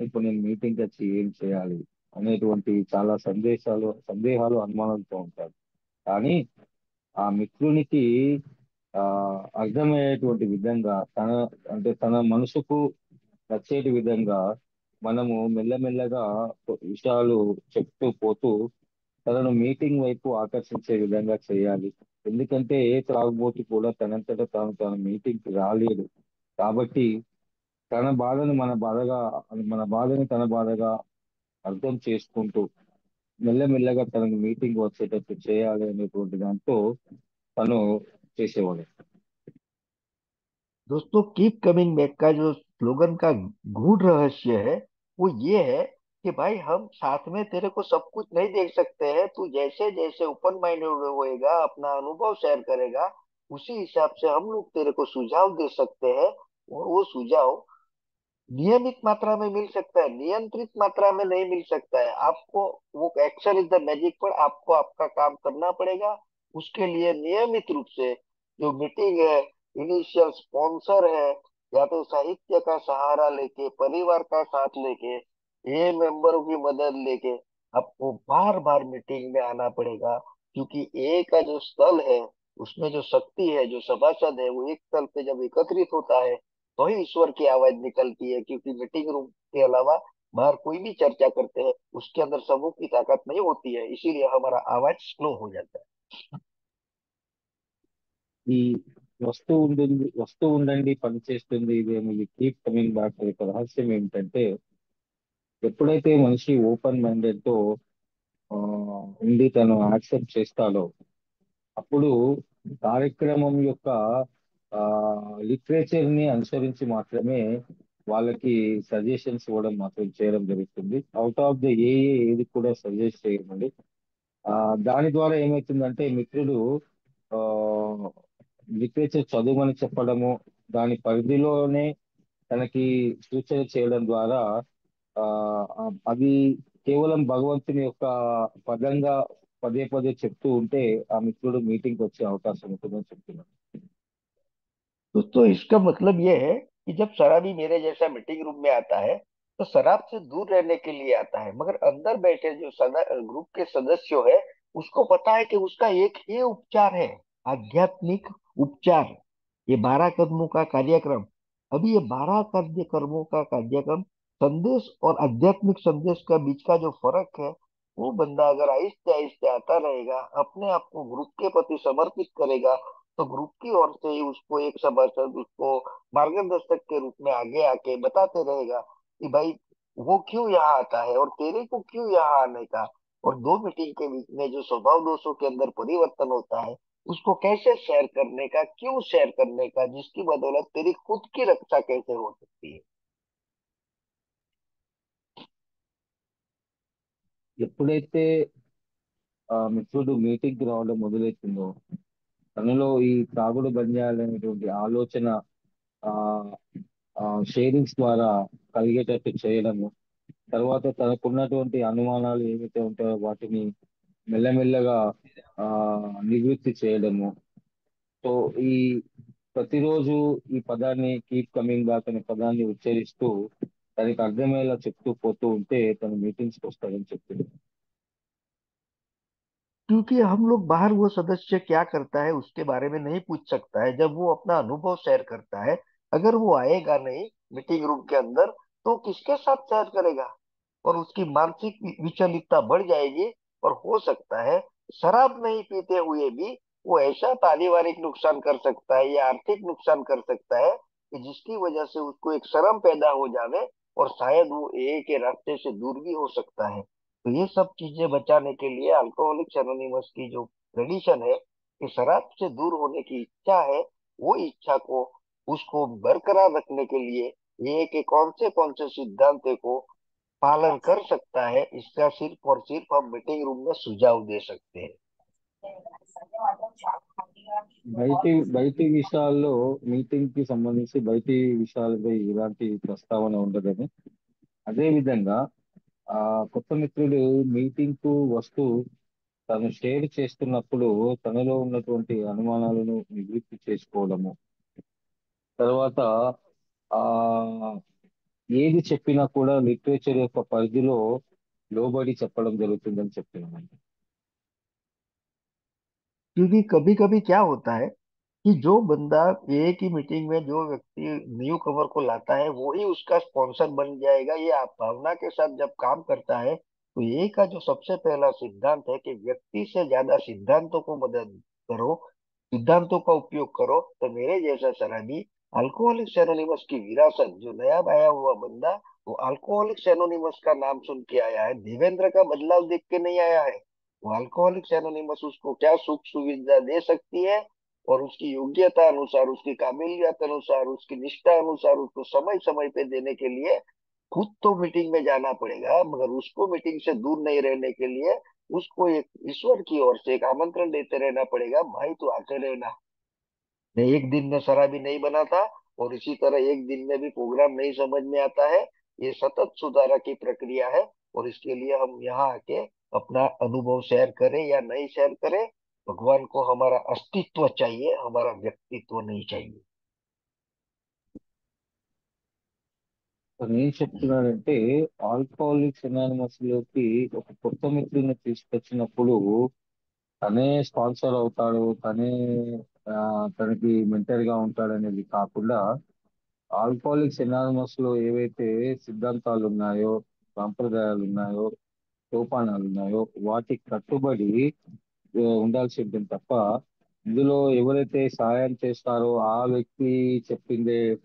ఇప్పుడు నేను మీటింగ్ వచ్చి ఏం చేయాలి అనేటువంటి చాలా సందేహాలు, అనుమానాలతో ఉంటాడు. కానీ ఆ మిత్రునికి ఆ అర్థమయ్యేటువంటి విధంగా, తన మనసుకు నచ్చేటి విధంగా మనము మెల్లమెల్లగా విషయాలు చెప్తూ పోతూ తనను మీటింగ్ వైపు ఆకర్షించే విధంగా చేయాలి. ఎందుకంటే ఏ త్రాగుబోతు కూడా తనంతట తాను తన మీటింగ్ కి రాలేడు. కాబట్టి తన బాధను మన బాధని తన బాధగా అర్థం చేసుకుంటూ మెల్లమెల్లగా తనకు మీటింగ్ వచ్చేటట్టు చేయాలి అనేటువంటి దాంతో తను చేసేవాడు. दोस्तों कीप कमिंग बैक का जो स्लोगन का गूढ़ रहस्य है वो ये है कि भाई हम साथ में तेरे को सब कुछ नहीं देख सकते हैं, तू जैसे जैसे ओपन माइंडेड होएगा अपना अनुभव शेयर करेगा उसी हिसाब से हम लोग तेरे को सुझाव दे सकते हैं, और वो सुझाव नियमित मात्रा में मिल सकता है, नियंत्रित मात्रा में नहीं मिल सकता है आपको। वो एक्शन इज द मैजिक, पर आपको आपका काम करना पड़ेगा। उसके लिए नियमित रूप से जो मीटिंग है, इनिशियल स्पॉन्सर है, या तो साहित्य का सहारा लेके, परिवार का साथ लेके, ये मेंबरों की मदद लेके आपको बार बार मीटिंग में आना पड़ेगा, क्योंकि एक का जो स्थल है, उसमें जो शक्ति है, जो सभासद है, वो एक स्थल पे जब एकत्रित होता है तो ही ईश्वर की आवाज निकलती है। क्योंकि मीटिंग रूम के अलावा बाहर कोई भी चर्चा करते हैं, उसके अंदर समूह की ताकत नहीं होती है, इसीलिए हमारा आवाज स्लो हो जाता है। ఈ వస్తూ ఉండండి పని చేస్తుంది ఇదేమి కీప్ కమింగ్ బ్యాక్ యొక్క రహస్యం ఏమిటంటే, ఎప్పుడైతే మనిషి ఓపెన్ మైండెడ్ తో ఆ, ఉండి తను యాక్సెప్ట్ చేస్తాడో, అప్పుడు కార్యక్రమం యొక్క లిటరేచర్ ని అనుసరించి మాత్రమే వాళ్ళకి సజెషన్స్ ఇవ్వడం మాత్రం చేయడం జరుగుతుంది. అవుట్ ఆఫ్ ద ఏది కూడా సజెస్ట్ చేయమండి. ఆ దాని ద్వారా ఏమవుతుందంటే మిత్రుడు ఆ లిటరేచర్ చదువుమని చెప్పడము, దాని పరిధిలోనే తనకి సూచన చేయడం ద్వారా ఆ అది కేవలం భగవంతుని యొక్క పదంగా పదే పదే చెప్తూ ఉంటే ఆ మిత్రుడు మీటింగ్కి వచ్చే అవకాశం ఉంటుందని చెప్తున్నాను. दोस्तों, इसका मतलब ये है कि जब शराबी मेरे जैसा मीटिंग रूम में आता है तो शराब से दूर रहने के लिए आता है, मगर अंदर बैठे जो ग्रुप के सदस्य है, उसको पता है कि उसका एक ही उपचार है, आध्यात्मिक उपचार। ये 12 कदमों का कार्यक्रम, अभी ये 12 कार्यक्रमों का कार्यक्रम, संदेश और आध्यात्मिक संदेश का बीच का जो फर्क है, वो बंदा अगर आहिस्ते आहिस्ते आता रहेगा, अपने आप को ग्रुप के प्रति समर्पित करेगा, तो ग्रुप की ओर से ही उसको एक सभासद उसको मार्गदर्शक के रूप में आगे आके बताते रहेगा कि भाई वो क्यों यहाँ आता है और तेरे को क्यों यहाँ आने का, और दो मीटिंग के बीच में जो स्वभाव दोषों के अंदर परिवर्तन होता है, उसको कैसे शेयर करने का, क्यों शेयर करने का, जिसकी बदौलत तेरी खुद की रक्षा कैसे हो सकती है। ఎప్పుడైతే ఆ మిత్రుడు మీటింగ్ కి రావడం మొదలవుతుందో, తనలో ఈ తాగుడు బంద్ చేయాలనేటువంటి ఆలోచన ఆ షేరింగ్స్ ద్వారా కలిగేటట్టు చేయడము, తర్వాత తనకున్నటువంటి అనుమానాలు ఏవైతే ఉంటాయో వాటిని మెల్లమెల్లగా ఆ నివృత్తి చేయడము. సో ఈ ప్రతిరోజు ఈ పదాన్ని కీప్ కమింగ్ బ్యాక్ అనే పదాన్ని ఉచ్చరిస్తూ తనకి అర్థమయ్యేలా చెప్తూ పోతూ ఉంటే తను మీటింగ్స్ కి వస్తాడని చెప్తుంది. क्योंकि हम लोग बाहर वो सदस्य क्या करता है उसके बारे में नहीं पूछ सकता है, जब वो अपना अनुभव शेयर करता है, अगर वो आएगा नहीं मीटिंग रूम के अंदर, तो किसके साथ शेयर करेगा, और उसकी मानसिक विचलितता बढ़ जाएगी। और हो सकता है शराब नहीं पीते हुए भी वो ऐसा पारिवारिक नुकसान कर सकता है या आर्थिक नुकसान कर सकता है कि जिसकी वजह से उसको एक शर्म पैदा हो जावे, और शायद वो एक के रास्ते से दूर भी हो सकता है। तो ये सब चीजें बचाने के लिए अल्कोहलिक्स एनोनिमस की जो ट्रेडिशन है कि शराब से दूर होने की इच्छा है, वो इच्छा को उसको बरकरार रखने के लिए ये कि कौन से सिद्धांत को पालन कर सकता है, इसका सिर्फ और सिर्फ हम मीटिंग रूम में सुझाव दे सकते हैं। బయటి విషయాల్లో మీటింగ్ కి సంబంధించి బయటి విషయాలపై ఇలాంటి ప్రస్తావన ఉండదని, అదే విధంగా ఆ కొత్త మిత్రుడు మీటింగ్ కు వస్తూ తను షేర్ చేస్తున్నప్పుడు తనలో ఉన్నటువంటి అనుమానాలను నివృత్తి చేసుకోవడము, తర్వాత ఆ ఏది చెప్పినా కూడా లిటరేచర్ యొక్క పరిధిలో లోబడి చెప్పడం జరుగుతుందని చెప్తున్నాను. क्योंकि कभी कभी क्या होता है कि जो बंदा एक ही मीटिंग में जो व्यक्ति न्यू कमर को लाता है वो ही उसका स्पॉन्सर बन जाएगा, ये आप भावना के साथ जब काम करता है, तो ये का जो सबसे पहला सिद्धांत है कि व्यक्ति से ज्यादा सिद्धांतों को मदद करो, सिद्धांतों का उपयोग करो। तो मेरे जैसा शराबी अल्कोहलिक्स एनोनिमस की विरासत जो नया आया हुआ बंदा, वो अल्कोहलिक्स एनोनिमस का नाम सुन के आया है, देवेंद्र का बदलाव देख के नहीं आया है। वो अल्कोहलिक्स एनोनिमस उसको क्या सुख सुविधा दे सकती है, और उसकी योग्यता अनुसार, उसकी काबिलियत अनुसार, उसकी निष्ठा अनुसार उसको समय समय पे देने के लिए खुद तो मीटिंग में जाना पड़ेगा, मगर उसको मीटिंग से दूर नहीं रहने के लिए उसको एक ईश्वर की ओर से एक आमंत्रण देते रहना पड़ेगा, भाई तू आते रहना। मैं एक दिन में शराबी नहीं बना था, और इसी तरह एक दिन में भी प्रोग्राम नहीं समझ में आता है। ये सतत सुधार की प्रक्रिया है, और इसके लिए हम यहाँ आके अपना अनुभव शेयर करें या नहीं शेयर करें, भगवान को हमारा अस्तित्व चाहिए, हमारा व्यक्तित्व नहीं चाहिए। తను ఏం చెప్తున్నాడంటే ఆల్కహాలిక్స్ అనానిమస్ లోకి ఒక కొత్త మిత్రుని తీసుకొచ్చినప్పుడు తనే స్పాన్సర్ అవుతాడు, తనే ఆ, తనకి మెంటర్ గా ఉంటాడు అనేది కాకుండా ఆల్కహాలిక్స్ ఎనానిమస్ లో ఏవైతే సిద్ధాంతాలు ఉన్నాయో, సాంప్రదాయాలు ఉన్నాయో, సోపానాలు ఉన్నాయో వాటికి కట్టుబడి ఉండాల్సి ఉంటుంది తప్ప ఇందులో ఎవరైతే సహాయం చేస్తారో ఆ వ్యక్తి చెప్పిందే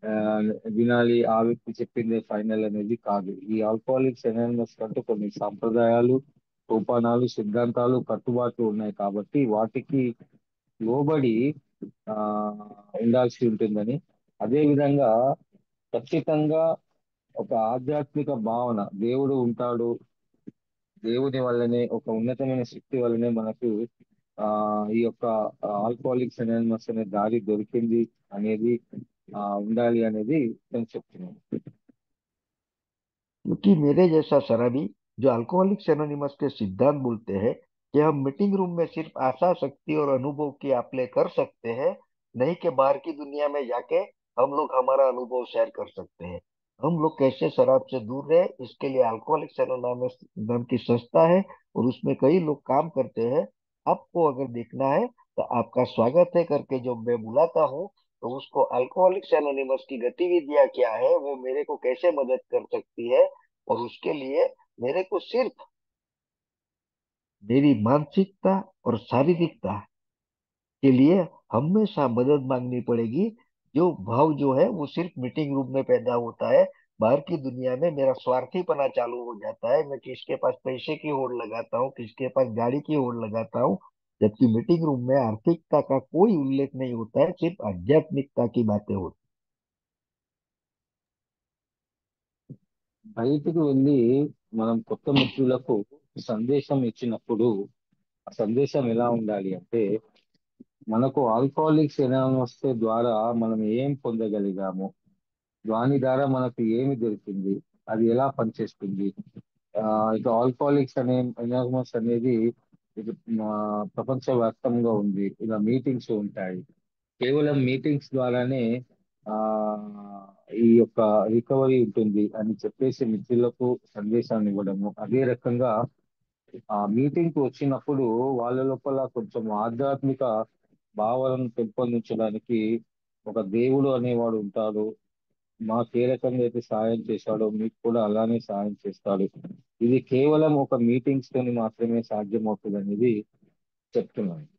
ఆ, వినాలి, ఆ వ్యక్తి చెప్పిందే ఫైనల్ అనేది కాదు. ఈ ఆల్కహాలిక్స్ అనానిమస్ కంటూ కొన్ని సాంప్రదాయాలు, సోపానాలు, సిద్ధాంతాలు, కట్టుబాట్లు ఉన్నాయి కాబట్టి వాటికి లోబడి ఆ ఉండాల్సి ఉంటుందని, అదే విధంగా ఖచ్చితంగా ఒక ఆధ్యాత్మిక భావన, దేవుడు ఉంటాడు, దేవుని వల్లనే, ఒక ఉన్నతమైన శక్తి వల్లనే మనకు ఆ ఈ యొక్క ఆల్కహాలిక్స్ అనానిమస్ అనే దారి దొరికింది అనేది ఉండాలి అనేది నేను చెప్తున్నాను. क्योंकि मेरे जैसा शराबी जो अल्कोहलिक्स एनोनिमस के सिद्धांत बोलते हैं कि हम मीटिंग रूम में सिर्फ आशा शक्ति और अनुभव की आपले कर सकते हैं, नहीं कि बाहर की दुनिया में जाके हम लोग हमारा अनुभव शेयर कर सकते हैं। हम लोग कैसे शराब से दूर रहे, इसके लिए अल्कोहलिक्स एनोनिमस नाम की संस्था है और उसमें कई लोग काम करते हैं। आपको अगर देखना है तो आपका स्वागत है करके जो मैं बुलाता हूँ, तो उसको अल्कोहलिक्स एनोनिमस की गतिविधियां क्या है, वो मेरे को कैसे मदद कर सकती है, और उसके लिए मेरे को सिर्फ मेरी मानसिकता और शारीरिकता के लिए हमेशा मदद मांगनी पड़ेगी। जो भाव जो है वो सिर्फ मीटिंग रूम में पैदा होता है। बाहर की दुनिया में मेरा स्वार्थीपना चालू हो जाता है, मैं किसके पास पैसे की होड़ लगाता हूँ, किसके पास गाड़ी की होड़ लगाता हूँ। जबकि मीटिंग रूम में आर्थिकता का कोई उल्लेख नहीं होता है, सिर्फ आध्यात्मिकता की बातें होती బయటికి వెళ్ళి మనం కొత్త మిత్రులకు సందేశం ఇచ్చినప్పుడు ఆ సందేశం ఎలా ఉండాలి అంటే, మనకు ఆల్కహాలిక్స్ ఎనానమస్ ద్వారా మనం ఏం పొందగలిగాము, దాని ద్వారా మనకు ఏమి దొరికింది, అది ఎలా పనిచేస్తుంది. ఆ, ఇక ఆల్కహాలిక్స్ అనే ఎనానమస్ అనేది ఇది ప్రపంచవ్యాప్తంగా ఉంది. ఇలా మీటింగ్స్ ఉంటాయి. కేవలం మీటింగ్స్ ద్వారానే ఆ ఈ యొక్క రికవరీ ఉంటుంది అని చెప్పేసి మిత్రులకు సందేశాన్ని ఇవ్వడము. అదే రకంగా ఆ మీటింగ్ కి వచ్చినప్పుడు వాళ్ళ లోపల కొంచెం ఆధ్యాత్మిక భావాలను పెంపొందించడానికి ఒక దేవుడు అనేవాడు ఉంటాడు. మాకు ఏ రకంగా అయితే సహాయం చేశాడో మీకు కూడా అలానే సహాయం చేస్తాడు. ఇది కేవలం ఒక మీటింగ్స్ తోని మాత్రమే సాధ్యమవుతుంది అనేది చెప్తున్నాను.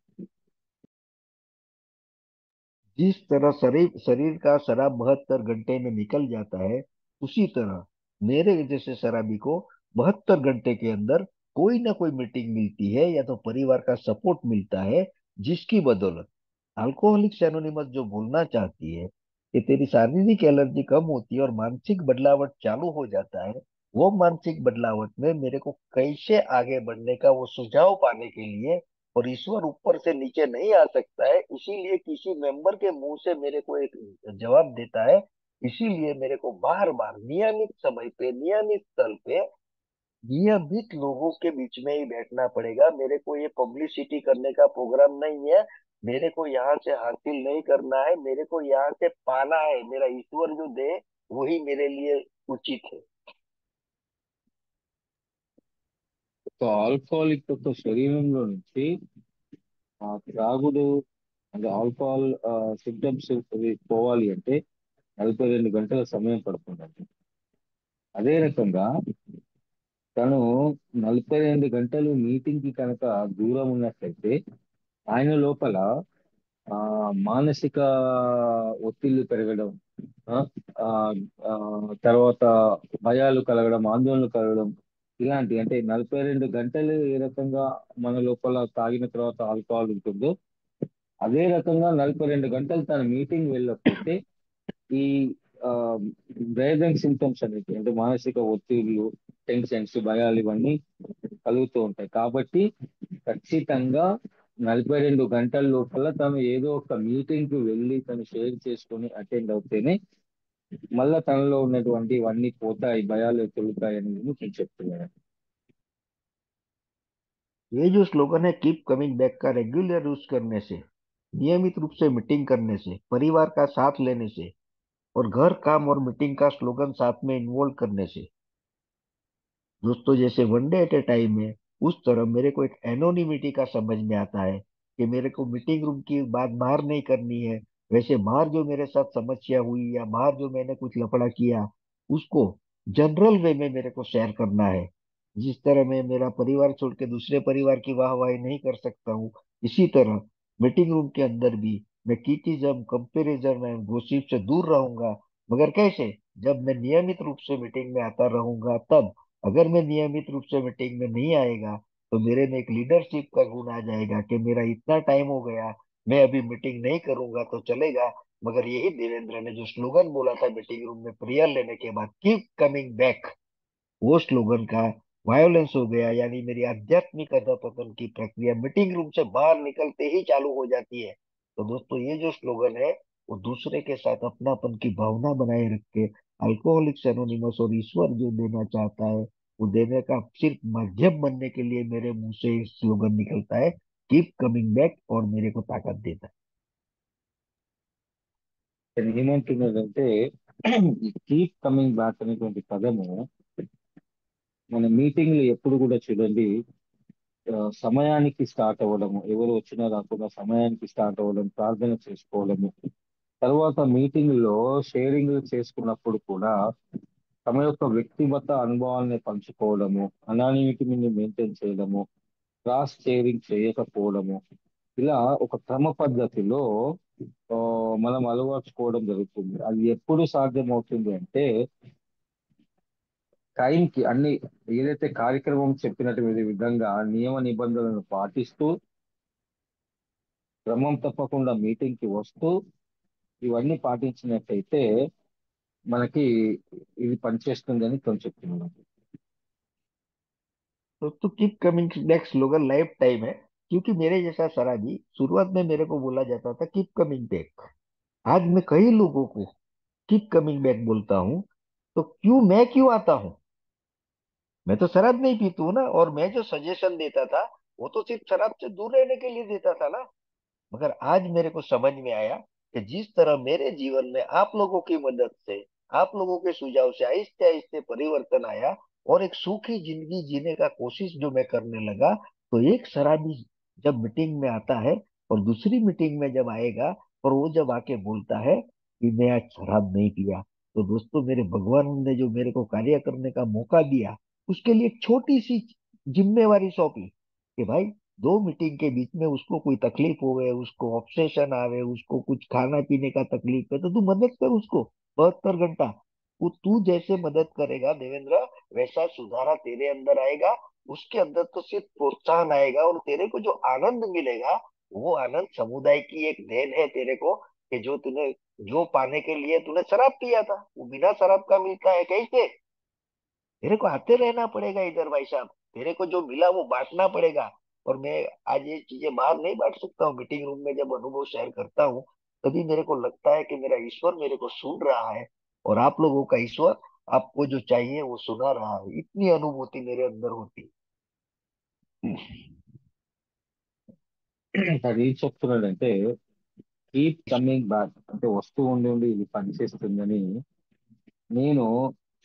जिस तरह शरीर शरीर का शराब 72 घंटे में निकल जाता है, उसी तरह मेरे जैसे शराबी को 72 घंटे के अंदर कोई ना कोई मीटिंग मिलती है या तो परिवार का सपोर्ट मिलता है, जिसकी बदौलत अल्कोहलिक्स एनोनिमस जो बोलना चाहती है कि तेरी शारीरिक एलर्जी कम होती है और मानसिक बदलावट चालू हो जाता है। वो मानसिक बदलावट में मेरे को कैसे आगे बढ़ने का वो सुझाव पाने के लिए, और ईश्वर ऊपर से नीचे नहीं आ सकता है, इसीलिए किसी मेंबर के मुंह से मेरे को एक जवाब देता है। इसीलिए मेरे को बार बार नियमित समय पे, नियमित स्थल पे, नियमित लोगों के बीच में ही बैठना पड़ेगा। मेरे को ये पब्लिसिटी करने का प्रोग्राम नहीं है, मेरे को यहाँ से हासिल नहीं करना है, मेरे को यहाँ से पाना है। मेरा ईश्वर जो दे वही मेरे लिए उचित है। ఒక ఆల్కహాలిక్ యొక్క శరీరంలో నుంచి ఆ త్రాగుడు అంటే ఆల్కహాల్ సిమ్టమ్స్ పోవాలి అంటే 42 గంటల సమయం పడుతుందండి. అదే రకంగా తను 42 గంటలు మీటింగ్ కి కనుక దూరం ఉన్నట్లయితే ఆయన లోపల ఆ మానసిక ఒత్తిళ్లు పెరగడం, ఆ, ఆ, ఆ, తర్వాత భయాలు కలగడం, ఆందోళనలు కలగడం, ఇలాంటి అంటే 42 గంటలు ఏ రకంగా మన లోపల తాగిన తర్వాత ఆల్కహాల్ ఉంటుందో అదే రకంగా 42 గంటలు తన మీటింగ్ వెళ్ళకపోతే ఈ బ్రీతింగ్ సిమ్టమ్స్ అనేవి అంటే మానసిక ఒత్తిళ్లు, టెన్షన్స్, భయాలు ఇవన్నీ కలుగుతూ ఉంటాయి. కాబట్టి ఖచ్చితంగా 42 గంటల లోపల తను ఏదో ఒక మీటింగ్ కి వెళ్ళి తను షేర్ చేసుకొని అటెండ్ అవుతేనే మళ్ళా తనలో ఉన్నటువంటి ఇవన్నీ పోతాయి, భయాలు తొలుగుతాయి అనేది నేను చెప్తున్నాను. ये जो स्लोगन है कीप कमिंग बैक का रेगुलर यूज करने से, नियमित रूप से मीटिंग करने से, परिवार का साथ लेने से, और घर काम और मीटिंग का स्लोगन साथ में इन्वॉल्व करने से दोस्तों, जैसे वनडे एट ए टाइम है, उस तरह मेरे को एक एनोनिमिटी का समझ में आता है कि मेरे को मीटिंग रूम की बात बाहर नहीं करनी है। वैसे बाहर जो मेरे साथ समस्या हुई या बाहर जो मैंने कुछ लफड़ा किया, उसको जनरल वे में मेरे को शेयर करना है। जिस तरह मैं मेरा परिवार छोड़ के दूसरे परिवार की वाहवाही नहीं कर सकता हूँ, इसी तरह मीटिंग रूम के अंदर भी मैं क्रिटिसिज्म, कंपैरिजन एंड गॉसिप से दूर रहूंगा। मगर कैसे? जब मैं नियमित रूप से मीटिंग में आता रहूंगा तब। अगर मैं नियमित रूप से मीटिंग में नहीं आएगा तो मेरे में एक लीडरशिप का गुण आ जाएगा कि मेरा इतना टाइम हो गया, मैं अभी मीटिंग नहीं करूंगा तो चलेगा। मगर यही देवेंद्र ने जो स्लोगन बोला था मीटिंग रूम में प्रेयर लेने के बाद, कीप कमिंग बैक, वो स्लोगन का वायोलेंस हो गया। यानी मेरी आध्यात्मिक अधपतन की प्रक्रिया मीटिंग रूम से बाहर निकलते ही चालू हो जाती है। तो दोस्तों, ये जो स्लोगन है वो दूसरे के साथ अपनापन की भावना बनाए रख के अल्कोहलिक्स एनोनिमस और ईश्वर जो देना चाहता है वो देने का सिर्फ माध्यम बनने के लिए मेरे मुंह से स्लोगन निकलता है, कीप कमिंग बैक, और मेरे को ताकत देता है। నేను ఏమంటున్నానంటే ఈ కీప్ కమింగ్ బ్యాక్ అనేటువంటి పదము మన మీటింగ్లు ఎప్పుడు కూడా చూడండి, సమయానికి స్టార్ట్ అవ్వడము, ఎవరు వచ్చినా రాకుండా సమయానికి స్టార్ట్ అవ్వడం, ప్రార్థన చేసుకోవడము, తర్వాత మీటింగ్ లో షేరింగ్ చేసుకున్నప్పుడు కూడా తమ యొక్క వ్యక్తిగత అనుభవాల్ని పంచుకోవడము, అనానిమిటీని మెయింటైన్ చేయడము, క్రాస్ షేరింగ్ చేయకపోవడము, ఇలా ఒక క్రమ పద్ధతిలో ఆ, మనం అలవర్చుకోవడం జరుగుతుంది. అది ఎప్పుడు సాధ్యమవుతుంది అంటే టైంకి అన్ని ఏదైతే కార్యక్రమం చెప్పినటువంటి విధంగా నియమ నిబంధనలను పాటిస్తూ క్రమం తప్పకుండా మీటింగ్ కి వస్తూ ఇవన్నీ పాటించినట్టయితే మనకి ఇది పనిచేస్తుందని తను చెప్తున్నాను. तो keep coming back slogan life time है, क्योंकि मेरे जैसा शराबी शुरुआत में मेरे को बोला जाता था कीप कमिंग बैक। आज मैं कई लोगों को कीप कमिंग बैक बोलता हूँ। तो मैं क्यों आता हूँ? मैं तो शराब नहीं पीता हूँ ना, और मैं जो सजेशन देता था वो तो सिर्फ शराब से दूर रहने के लिए देता था ना। मगर आज मेरे को समझ में आया कि जिस तरह मेरे जीवन में आप लोगों की मदद से, आप लोगों के सुझाव से आहिस्ते आहिस्ते परिवर्तन आया और एक सूखी जिंदगी जीने का कोशिश जो मैं करने लगा, तो एक शराबी जब मीटिंग में आता है और दूसरी मीटिंग में जब आएगा और वो जब आके बोलता है कि मैं आज शराब नहीं पिया, तो दोस्तों, मेरे भगवान ने जो मेरे को कार्य करने का मौका दिया, उसके लिए एक छोटी सी जिम्मेवारी सौंपी कि भाई, दो मीटिंग के बीच में उसको कोई तकलीफ हो गए, उसको ऑब्सेशन आवे, उसको कुछ खाना पीने का तकलीफ है, तो तू मदद कर उसको 72 घंटा। वो तू जैसे मदद करेगा देवेंद्र, वैसा सुधारा तेरे अंदर आएगा। उसके अंदर तो सिर्फ प्रोत्साहन आएगा और तेरे को जो आनंद मिलेगा, वो आनंद समुदाय की एक देन है तेरे को, कि जो तूने, जो पाने के लिए तूने शराब पिया था, वो बिना शराब का मिलता है कैसे? तेरे को आते रहना पड़ेगा इधर भाई साहब, तेरे को जो मिला वो बांटना पड़ेगा। और मैं आज ये चीजें बाहर नहीं बांट सकता हूँ, मीटिंग रूम में जब अनुभव शेयर करता हूँ तभी मेरे को लगता है कि मेरा ईश्वर मेरे को सुन रहा है, और आप लोगों का ईश्वर आपको जो चाहिए वो सुना रहा है, इतनी अनुभूति मेरे अंदर होती है। అది ఏం చెప్తున్నాడంటే కీప్ కమింగ్ బ్యాక్ అంటే వస్తూ ఉండి ఉండి ఇది పనిచేస్తుందని నేను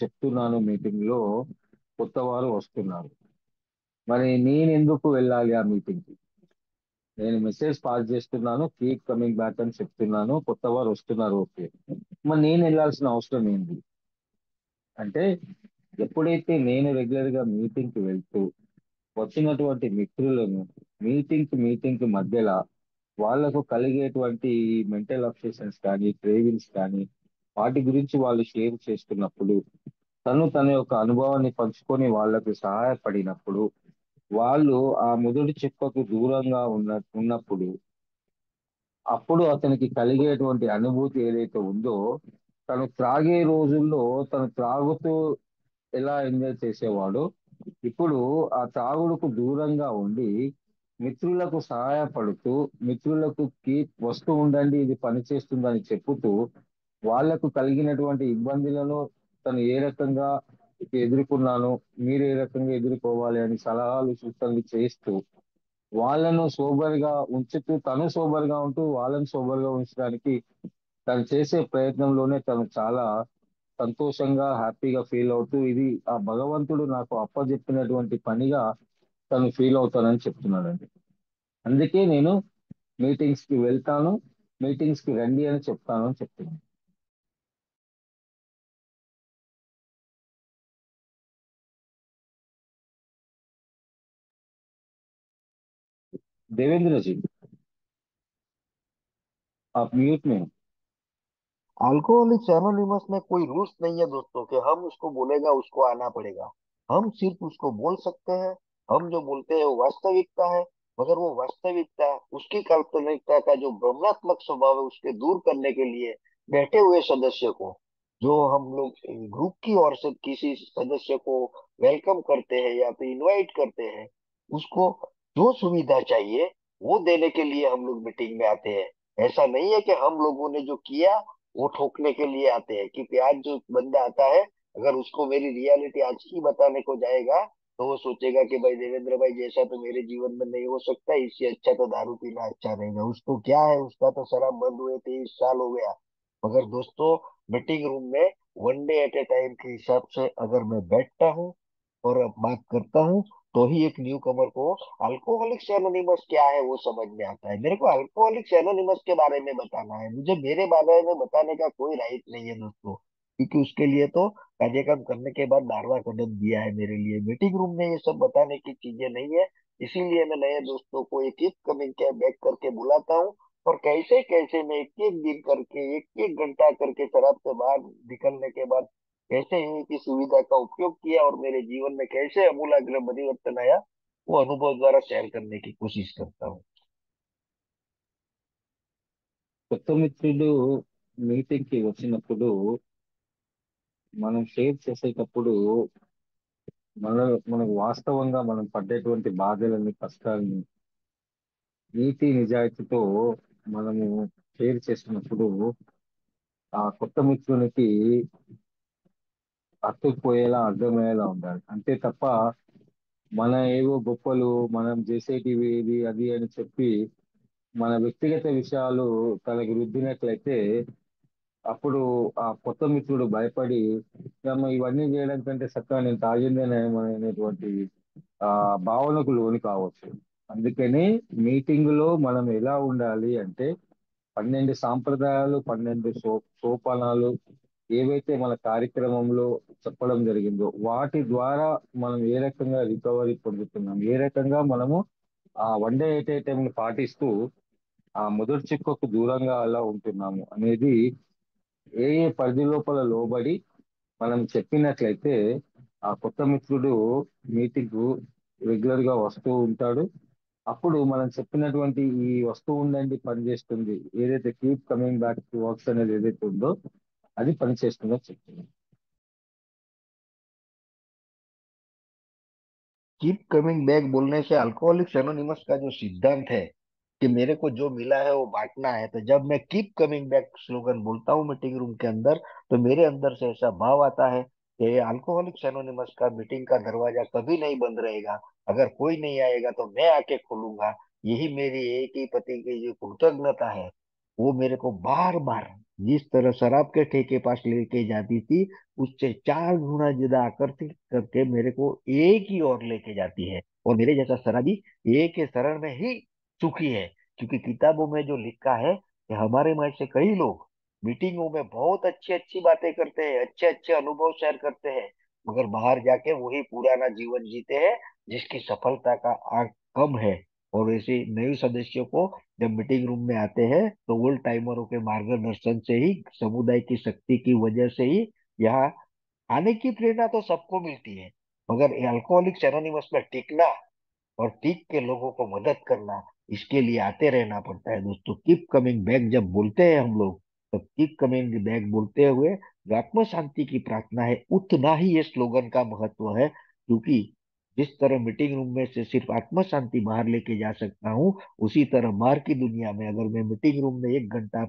చెప్తున్నాను మీటింగ్ లో. కొత్త వారు వస్తున్నారు, మరి నేను ఎందుకు వెళ్ళాలి ఆ మీటింగ్ కి? నేను మెసేజ్ పాస్ చేస్తున్నాను, కీప్ కమింగ్ బ్యాక్ అని చెప్తున్నాను, కొత్త వారు వస్తున్నారు, ఓకే. మరి నేను వెళ్ళాల్సిన అవసరం ఏంటి అంటే, ఎప్పుడైతే నేను రెగ్యులర్ గా మీటింగ్ కి వెళ్తూ వచ్చినటువంటి మిత్రులను మీటింగ్ కి మధ్యలో వాళ్ళకు కలిగేటువంటి మెంటల్ అప్సెషన్స్ కానీ క్రేవింగ్స్ కానీ వాటి గురించి వాళ్ళు షేర్ చేసుకున్నప్పుడు, తన యొక్క అనుభవాన్ని పంచుకొని వాళ్ళకు సహాయపడినప్పుడు, వాళ్ళు ఆ మొదటి చెప్పకు దూరంగా ఉన్నప్పుడు, అప్పుడు అతనికి కలిగేటువంటి అనుభూతి ఏదైతే ఉందో, తను త్రాగే రోజుల్లో తను త్రాగుతూ ఎలా ఎంజాయ్ చేసేవాడో, ఇప్పుడు ఆ తాగుడుకు దూరంగా ఉండి మిత్రులకు సహాయపడుతూ, మిత్రులకు వస్తూ ఉండండి ఇది పనిచేస్తుందని చెప్పుతూ, వాళ్లకు కలిగినటువంటి ఇబ్బందులను తను ఏ రకంగా ఎదుర్కొన్నాను, మీరు ఏ రకంగా ఎదుర్కోవాలి అని సలహాలు సూచనలు చేస్తూ, వాళ్ళను సోబర్ గా ఉంచుతూ తను సోబర్ గా ఉంటూ వాళ్ళని సోబర్ గా ఉంచడానికి తను చేసే ప్రయత్నంలోనే తను చాలా సంతోషంగా హ్యాపీగా ఫీల్ అవుతూ ఇది ఆ భగవంతుడు నాకు అప్పచెప్పినటువంటి పనిగా తను ఫీల్ అవుతానని చెప్తున్నాడండి. అందుకే నేను మీటింగ్స్ కి వెళ్తాను, మీటింగ్స్ కి రండి అని చెప్తాను అని చెప్తున్నాను. देवेंद्र जी, आप म्यूट में हैं। अल्कोहलिक्स एनोनिमस में कोई रूल्स नहीं है दोस्तों कि हम उसको बोलेगा उसको आना पड़ेगा। हम सिर्फ उसको बोल सकते हैं। हम जो बोलते हैं वो वास्तविकता है। मगर वो वास्तविकता उसकी काल्पनिकता का जो भ्रमात्मक स्वभाव है उसके दूर करने के लिए बैठे हुए सदस्य को, जो हम लोग ग्रुप की ओर से किसी सदस्य को वेलकम करते हैं या फिर इनवाइट करते हैं, उसको जो सुविधा चाहिए वो देने के लिए हम लोग मीटिंग में आते हैं। ऐसा नहीं है कि हम लोगों ने जो किया वो ठोकने के लिए आते हैं। क्योंकि आज जो बंदा आता है, अगर उसको मेरी रियलिटी आज की बताने को जाएगा तो वो सोचेगा कि भाई देवेंद्र भाई जैसा तो मेरे जीवन में नहीं हो सकता, इससे अच्छा तो दारू पीना अच्छा रहेगा। उसको क्या है, उसका तो शराब बंद हुए 23 साल हो गया। मगर दोस्तों, मीटिंग रूम में one day at a time के हिसाब से अगर मैं बैठता हूँ और अब बात करता हूँ, तो ही एक न्यू कमर को अल्कोहलिक्स एनोनिमस क्या है वो समझ में आता है। मेरे को अल्कोहलिक्स एनोनिमस के बारे में बताना है, मुझे मेरे बारे में बताने का कोई राइट नहीं है दोस्तों। क्योंकि उसके लिए तो कार्यक्रम करने के बाद 12वां कदम दिया है मेरे लिए। मीटिंग रूम में ये सब बताने की चीजें नहीं है। इसीलिए मैं नए दोस्तों को एक एक कमिंग के बैक करके बुलाता हूँ, और कैसे कैसे मैं एक एक दिन करके एक एक घंटा करके शराब से बाहर निकलने के बाद कैसे इनकी सुविधा का उपयोग किया और मेरे जीवन में कैसे अमूलाग्र परिवर्तन आया, वो अनुभव द्वारा शेयर करने की कोशिश करता हूँ। కొత్త మిత్రులు మీటింగ్ కి వచ్చినప్పుడు మనం షేర్ చేసేటప్పుడు మన మనకు వాస్తవంగా మనం పడ్డేటువంటి బాధలని, కష్టాలని నీతి నిజాయితీతో మనము షేర్ చేసినప్పుడు ఆ కొత్త మిత్రునికి అతుక్కుపోయేలా అర్థమయ్యేలా ఉండాలి. అంతే తప్ప మన ఏవో గొప్పలు, మనం చేసేటివి ఇది అది అని చెప్పి మన వ్యక్తిగత విషయాలు తనకి రుద్దినట్లయితే అప్పుడు ఆ కొత్త మిత్రుడు భయపడి ఇవన్నీ చేయడం కంటే చక్కగా నేను తాగిందే నయం అనేటువంటి ఆ భావనకు లోను కావచ్చు. అందుకని మీటింగ్ లో మనం ఎలా ఉండాలి అంటే 12 సాంప్రదాయాలు, 12 సోపానాలు ఏవైతే మన కార్యక్రమంలో చెప్పడం జరిగిందో వాటి ద్వారా మనం ఏ రకంగా రికవరీ పొందుతున్నాం, ఏ రకంగా మనము ఆ one day at a time పాటిస్తూ ఆ మొదటి చిక్కుకు దూరంగా అలా ఉంటున్నాము అనేది ఏ ఏ పరిధి లోపల లోబడి మనం చెప్పినట్లయితే ఆ కొత్త మిత్రుడు మీటింగ్ రెగ్యులర్ గా వస్తూ ఉంటాడు. అప్పుడు మనం చెప్పినటువంటి ఈ వస్తువు ఉండండి పనిచేస్తుంది, ఏదైతే keep coming back to works అనేది ఏదైతే ఉందో అది పనిచేస్తుందో చెప్తుంది. कीप कमिंग बैक बोलने से अल्कोहलिक्स एनोनिमस का जो सिद्धांत है कि मेरे को जो मिला है वो बांटना है, तो जब मैं कीप कमिंग बैक स्लोगन बोलता हूँ मीटिंग रूम के अंदर, तो मेरे अंदर से ऐसा भाव आता है कि अल्कोहलिक्स एनोनिमस का मीटिंग का दरवाजा कभी नहीं बंद रहेगा। अगर कोई नहीं आएगा तो मैं आके खोलूंगा। यही मेरी एक ही पति की जो कृतज्ञता है, वो मेरे को बार बार जिस तरह शराब के ठेके पास लेके जाती थी, उससे 4 गुना ज्यादा आकर्षित करके मेरे को एक ही ओर लेके जाती है। और मेरे जैसा शराबी एक के शरण में ही सुखी है। क्योंकि किताबों में जो लिखा है कि हमारे में से कई लोग मीटिंगों में बहुत अच्छी अच्छी बातें करते हैं, अच्छे अच्छे अनुभव शेयर करते हैं, मगर बाहर जाके वही पुराना जीवन जीते हैं जिसकी सफलता का आंक कम है। और ऐसे नए सदस्यों को जब मीटिंग रूम में आते हैं तो ओल्ड टाइमरों के मार्गदर्शन से ही, समुदाय की शक्ति की वजह से ही यहाँ आने की प्रेरणा तो सबको मिलती है। मगर अल्कोहलिक्स एनोनिमस में टिकना और टीक के लोगों को मदद करना, इसके लिए आते रहना पड़ता है दोस्तों। कीप कमिंग बैक जब बोलते हैं हम लोग, तो कीप कमिंग बैक बोलते हुए जो आत्म शांति की प्रार्थना है, उतना ही ये स्लोगन का महत्व है। क्योंकि जिस तरह मीटिंग रूम में से सिर्फ आत्म शांति बाहर लेके जा सकता हूँ, उसी तरह बाहर की दुनिया में अगर मैं मीटिंग रूम में 1 घंटा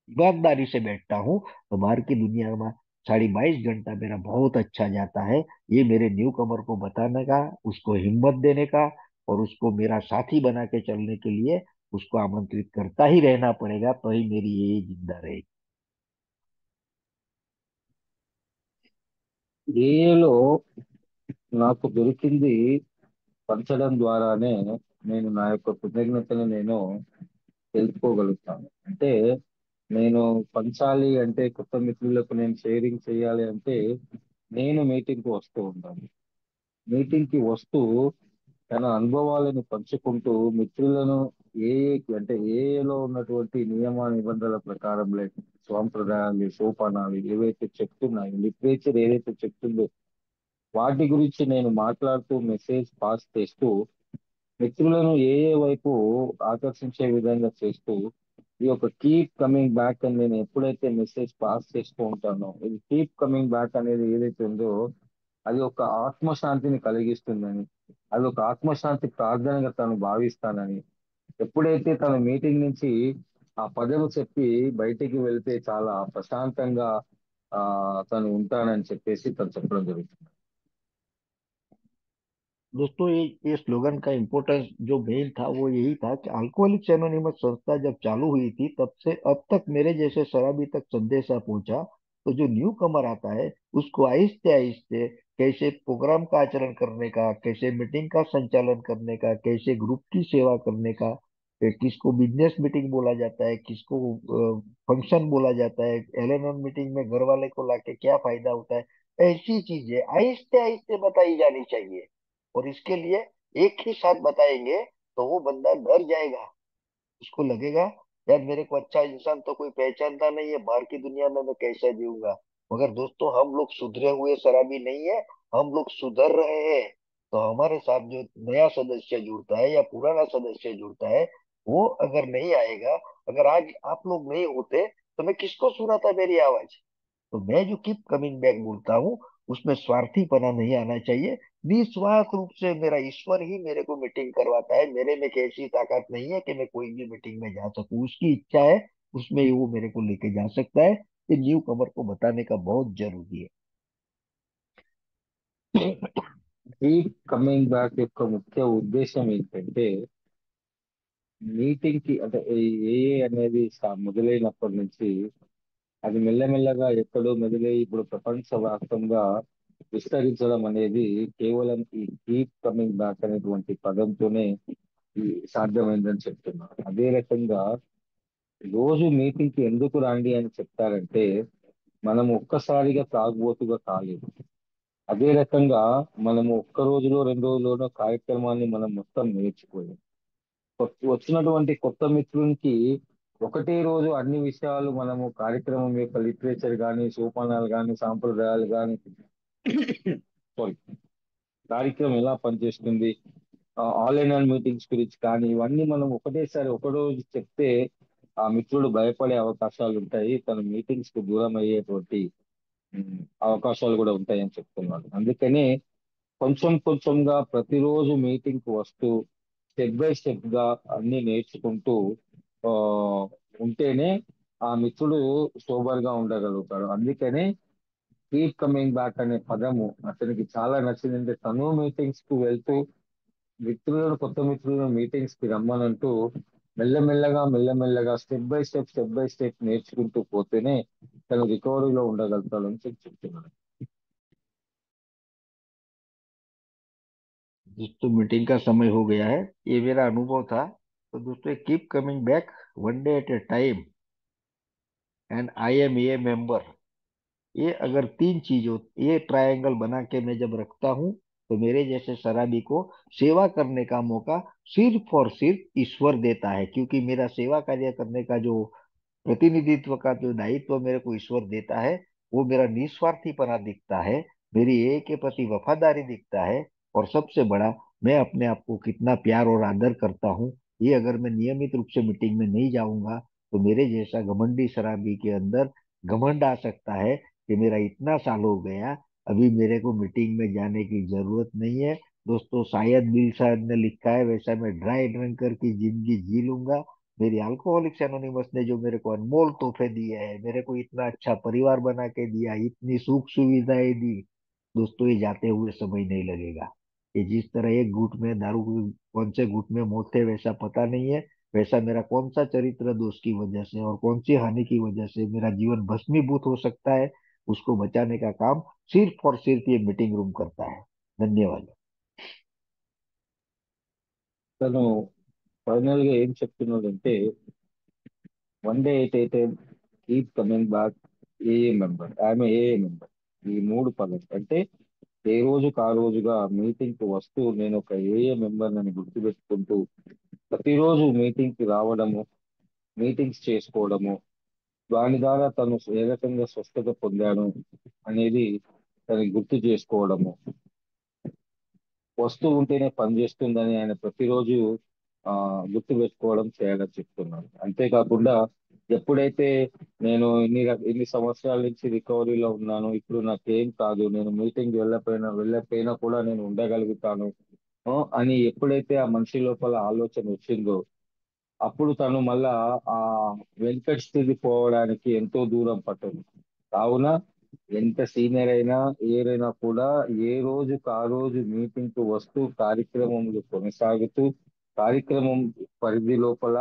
ईमानदारी से बैठता हूँ, तो बाहर की दुनिया में 22.5 घंटा मेरा बहुत अच्छा जाता है। ये मेरे न्यू कमर को बताने का, उसको हिम्मत देने का, और उसको मेरा साथी बना के चलने के लिए उसको आमंत्रित करता ही रहना पड़ेगा, तो ही मेरी ये जिंदा रहेगी। ఏఏలో నాకు దొరికింది పంచడం ద్వారానే నేను నా యొక్క కృతజ్ఞతను నేను తెలుసుకోగలుగుతాను. అంటే నేను పంచాలి అంటే కొత్త మిత్రులకు నేను షేరింగ్ చేయాలి అంటే నేను మీటింగ్కి వస్తూ ఉంటాను. మీటింగ్ కి వస్తూ తన అనుభవాలను పంచుకుంటూ మిత్రులను అంటే ఏఏలో ఉన్నటువంటి నియమ నిబంధనల ప్రకారం సాంప్రదాయాలు సోపానాలు ఏవైతే చెప్తున్నాయో లిటరేచర్ ఏదైతే చెప్తుందో వాటి గురించి నేను మాట్లాడుతూ మెసేజ్ పాస్ చేస్తూ మిత్రులను వైపు ఆకర్షించే విధంగా చేస్తూ ఈ యొక్క కీప్ కమింగ్ బ్యాక్ అని నేను ఎప్పుడైతే మెసేజ్ పాస్ చేస్తూ ఉంటానో ఇది కీప్ కమింగ్ బ్యాక్ అనేది ఏదైతే ఉందో అది ఒక ఆత్మశాంతిని కలిగిస్తుందని, అది ఒక ఆత్మశాంతి ప్రార్థనగా తను భావిస్తానని, ఎప్పుడైతే తన మీటింగ్ నుంచి ఆ పదవి చెప్పి బయటికి వెళ్తే చాలా ప్రశాంతంగా ఆ తను ఉంటానని చెప్పేసి తను చెప్పడం జరుగుతుంది. दोस्तों, ये स्लोगन का इम्पोर्टेंस जो मेन था वो यही था कि अल्कोहलिक्स एनोनिमस संस्था जब चालू हुई थी तब से अब तक मेरे जैसे शराबी तक संदेशा पहुंचा। तो जो न्यू कमर आता है उसको आहिस्ते आहिस्ते कैसे प्रोग्राम का आचरण करने का, कैसे मीटिंग का संचालन करने का, कैसे ग्रुप की सेवा करने का, किसको बिजनेस मीटिंग बोला जाता है, किसको फंक्शन बोला जाता है, एल मीटिंग में घर वाले को लाके क्या फायदा होता है, ऐसी चीजें आहिस्ते आहिस्ते बताई जानी चाहिए। और इसके लिए एक ही साथ बताएंगे तो वो बंदा डर जाएगा। उसको लगेगा यार मेरे को अच्छा इंसान तो कोई पहचानता नहीं है, बाहर की दुनिया में मैं कैसे जीऊंगा। मगर दोस्तों, हम लोग सुधरे हुए शराबी नहीं है, हम लोग सुधर रहे हैं। तो हमारे साथ जो नया सदस्य जुड़ता है या पुराना सदस्य जुड़ता है, वो अगर नहीं आएगा, अगर आज आप लोग नहीं होते तो मैं किसको सुनाता मेरी आवाज। तो मैं जो कीप कमिंग बैक बोलता हूँ उसमें स्वार्थीपना नहीं आना चाहिए। निस्वार्थ रूप से मेरा ईश्वर ही मेरे को मीटिंग करवाता है, मेरे में कैसी ताकत नहीं है कि मैं कोई भी मीटिंग में जा सकूं, उसकी इच्छा है, उसमें ही वो मेरे को लेके जा सकता है। ये न्यू कमर को बताने का बहुत जरूरी है। ఈ కమింగ్ బ్యాక్ యొక్క ముఖ్య ఉద్దేశం ఏంటంటే మీటింగ్ కి అంటే ఏఏ అనేది మొదలైనప్పటి నుంచి అది మెల్లమెల్లగా ఎక్కడో మొదలై ఇప్పుడు ప్రపంచవ్యాప్తంగా విస్తరించడం అనేది కేవలం ఈ కీప్ కమింగ్ బ్యాక్ అనేటువంటి పదంతోనే ఈ సాధ్యమైందని చెప్తున్నారు. అదే రకంగా రోజు మీటింగ్ కి ఎందుకు రండి అని చెప్తారంటే మనం ఒక్కసారిగా తాగుబోతుగా కాలేదు. అదే రకంగా మనము ఒక్క రోజులో రెండు రోజుల్లోనో కార్యక్రమాన్ని మనం మొత్తం నేర్చుకోలేం. వచ్చినటువంటి కొత్త మిత్రునికి ఒకటే రోజు అన్ని విషయాలు మనము కార్యక్రమం యొక్క లిటరేచర్ కానీ సోపానాలు కానీ సాంప్రదాయాలు కానీ సారీ కార్యక్రమం ఎలా పనిచేస్తుంది, ఆన్లైన్ మీటింగ్స్ గురించి కానీ ఇవన్నీ మనం ఒకటేసారి ఒక రోజు చెప్తే ఆ మిత్రుడు భయపడే అవకాశాలు ఉంటాయి, తన మీటింగ్స్ కు దూరం అయ్యేటువంటి అవకాశాలు కూడా ఉంటాయని చెప్తున్నాను. అందుకనే కొంచెం కొంచెంగా ప్రతిరోజు మీటింగ్ కు వస్తూ స్టెప్ బై స్టెప్ గా అన్ని నేర్చుకుంటూ ఆ ఉంటేనే ఆ మిత్రుడు సోబర్ గా ఉండగలుగుతాడు. అందుకనే కీప్ కమింగ్ బ్యాక్ అనే పదము అతనికి చాలా నచ్చిందంటే తను మీటింగ్స్ కు వెళ్తూ కొత్త మిత్రులను మీటింగ్స్ కి రమ్మనంటూ మెల్లమెల్లగా మెల్లమెల్లగా స్టెప్ బై స్టెప్ నేర్చుకుంటూ పోతేనే తను రికవరీలో ఉండగలుగుతాడని చెప్తున్నాను. दोस्तों, मीटिंग का समय हो गया है, ये मेरा अनुभव था। तो दोस्तों, keep coming back one day at a time and I am a member, ये अगर तीन चीजों, ये ट्रायंगल बना के मैं जब रखता हूँ तो मेरे जैसे शराबी को सेवा करने का मौका सिर्फ और सिर्फ ईश्वर देता है। क्योंकि मेरा सेवा कार्य करने का जो प्रतिनिधित्व का जो दायित्व मेरे को ईश्वर देता है, वो मेरा निस्वार्थीपना दिखता है, मेरी एक के प्रति वफादारी दिखता है, और सबसे बड़ा, मैं अपने आप को कितना प्यार और आदर करता हूँ। ये अगर मैं नियमित रूप से मीटिंग में नहीं जाऊंगा तो मेरे जैसा घमंडी शराबी के अंदर घमंड आ सकता है कि मेरा इतना साल हो गया, अभी मेरे को मीटिंग में जाने की जरूरत नहीं है। दोस्तों, शायद बिल साहब ने लिखा है वैसा मैं ड्राई ड्रंकर की जिंदगी जी लूंगा। मेरी अल्कोहलिक्स एनोनिमस ने जो मेरे को अनमोल तोहफे दिए हैं, मेरे को इतना अच्छा परिवार बना के दिया, इतनी सुख सुविधाएं दी, दोस्तों ये जाते हुए समय नहीं लगेगा। ये जिस तरह एक घूंट में दारू कौन से घूंट में मौत है वैसा पता नहीं है, वैसा मेरा कौन सा चरित्र दोष की वजह से और कौन सी हानि की वजह से मेरा जीवन भस्मीभूत हो सकता है, उसको बचाने का काम सिर्फ और सिर्फ ये मीटिंग रूम करता है। धन्यवाद। తను ఫైనల్ గా ఏం చెప్తున్నాడంటే, one day at a time, keep coming back, ఏఏ మెంబర్, ఆమె ఏఏ మెంబర్. ఈ మూడు పదాలు అంటే ఏ రోజుకు ఆ రోజుగా మీటింగ్ కి వస్తూ నేను ఒక ఏఏ మెంబర్ అని గుర్తుపెట్టుకుంటూ ప్రతిరోజు మీటింగ్ కి రావడము, మీటింగ్స్ చేసుకోవడము, దాని ద్వారా తను ఏ రకంగా స్వస్థత పొందాను అనేది తనకి గుర్తు చేసుకోవడము, వస్తూ ఉంటేనే పని చేస్తుందని ఆయన ప్రతిరోజు ఆ గుర్తు పెట్టుకోవడం చేయాలని చెప్తున్నాను. అంతేకాకుండా ఎప్పుడైతే నేను ఇన్ని సంవత్సరాల నుంచి రికవరీలో ఉన్నాను, ఇప్పుడు నాకేం కాదు, నేను మీటింగ్ వెళ్ళకపోయినా కూడా నేను ఉండగలుగుతాను అని ఎప్పుడైతే ఆ మనిషి లోపల ఆలోచన వచ్చిందో, అప్పుడు తను మళ్ళా ఆ వెంకట్ స్థితి పోవడానికి ఎంతో దూరం పట్టదు. కావున ఎంత సీనియర్ అయినా ఏరైనా కూడా ఏ రోజుకు ఆ రోజు మీటింగ్ కు వస్తూ కార్యక్రమంలో కొనసాగుతూ కార్యక్రమం పరిధి లోపల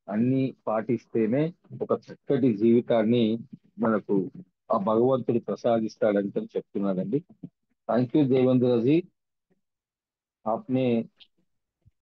అన్ని పాటిస్తేనే ఒక చక్కటి జీవితాన్ని మనకు ఆ భగవంతుడు ప్రసాదిస్తాడంటే చెప్తున్నాడండి. థ్యాంక్ యూ దేవేంద్ర जी, आपने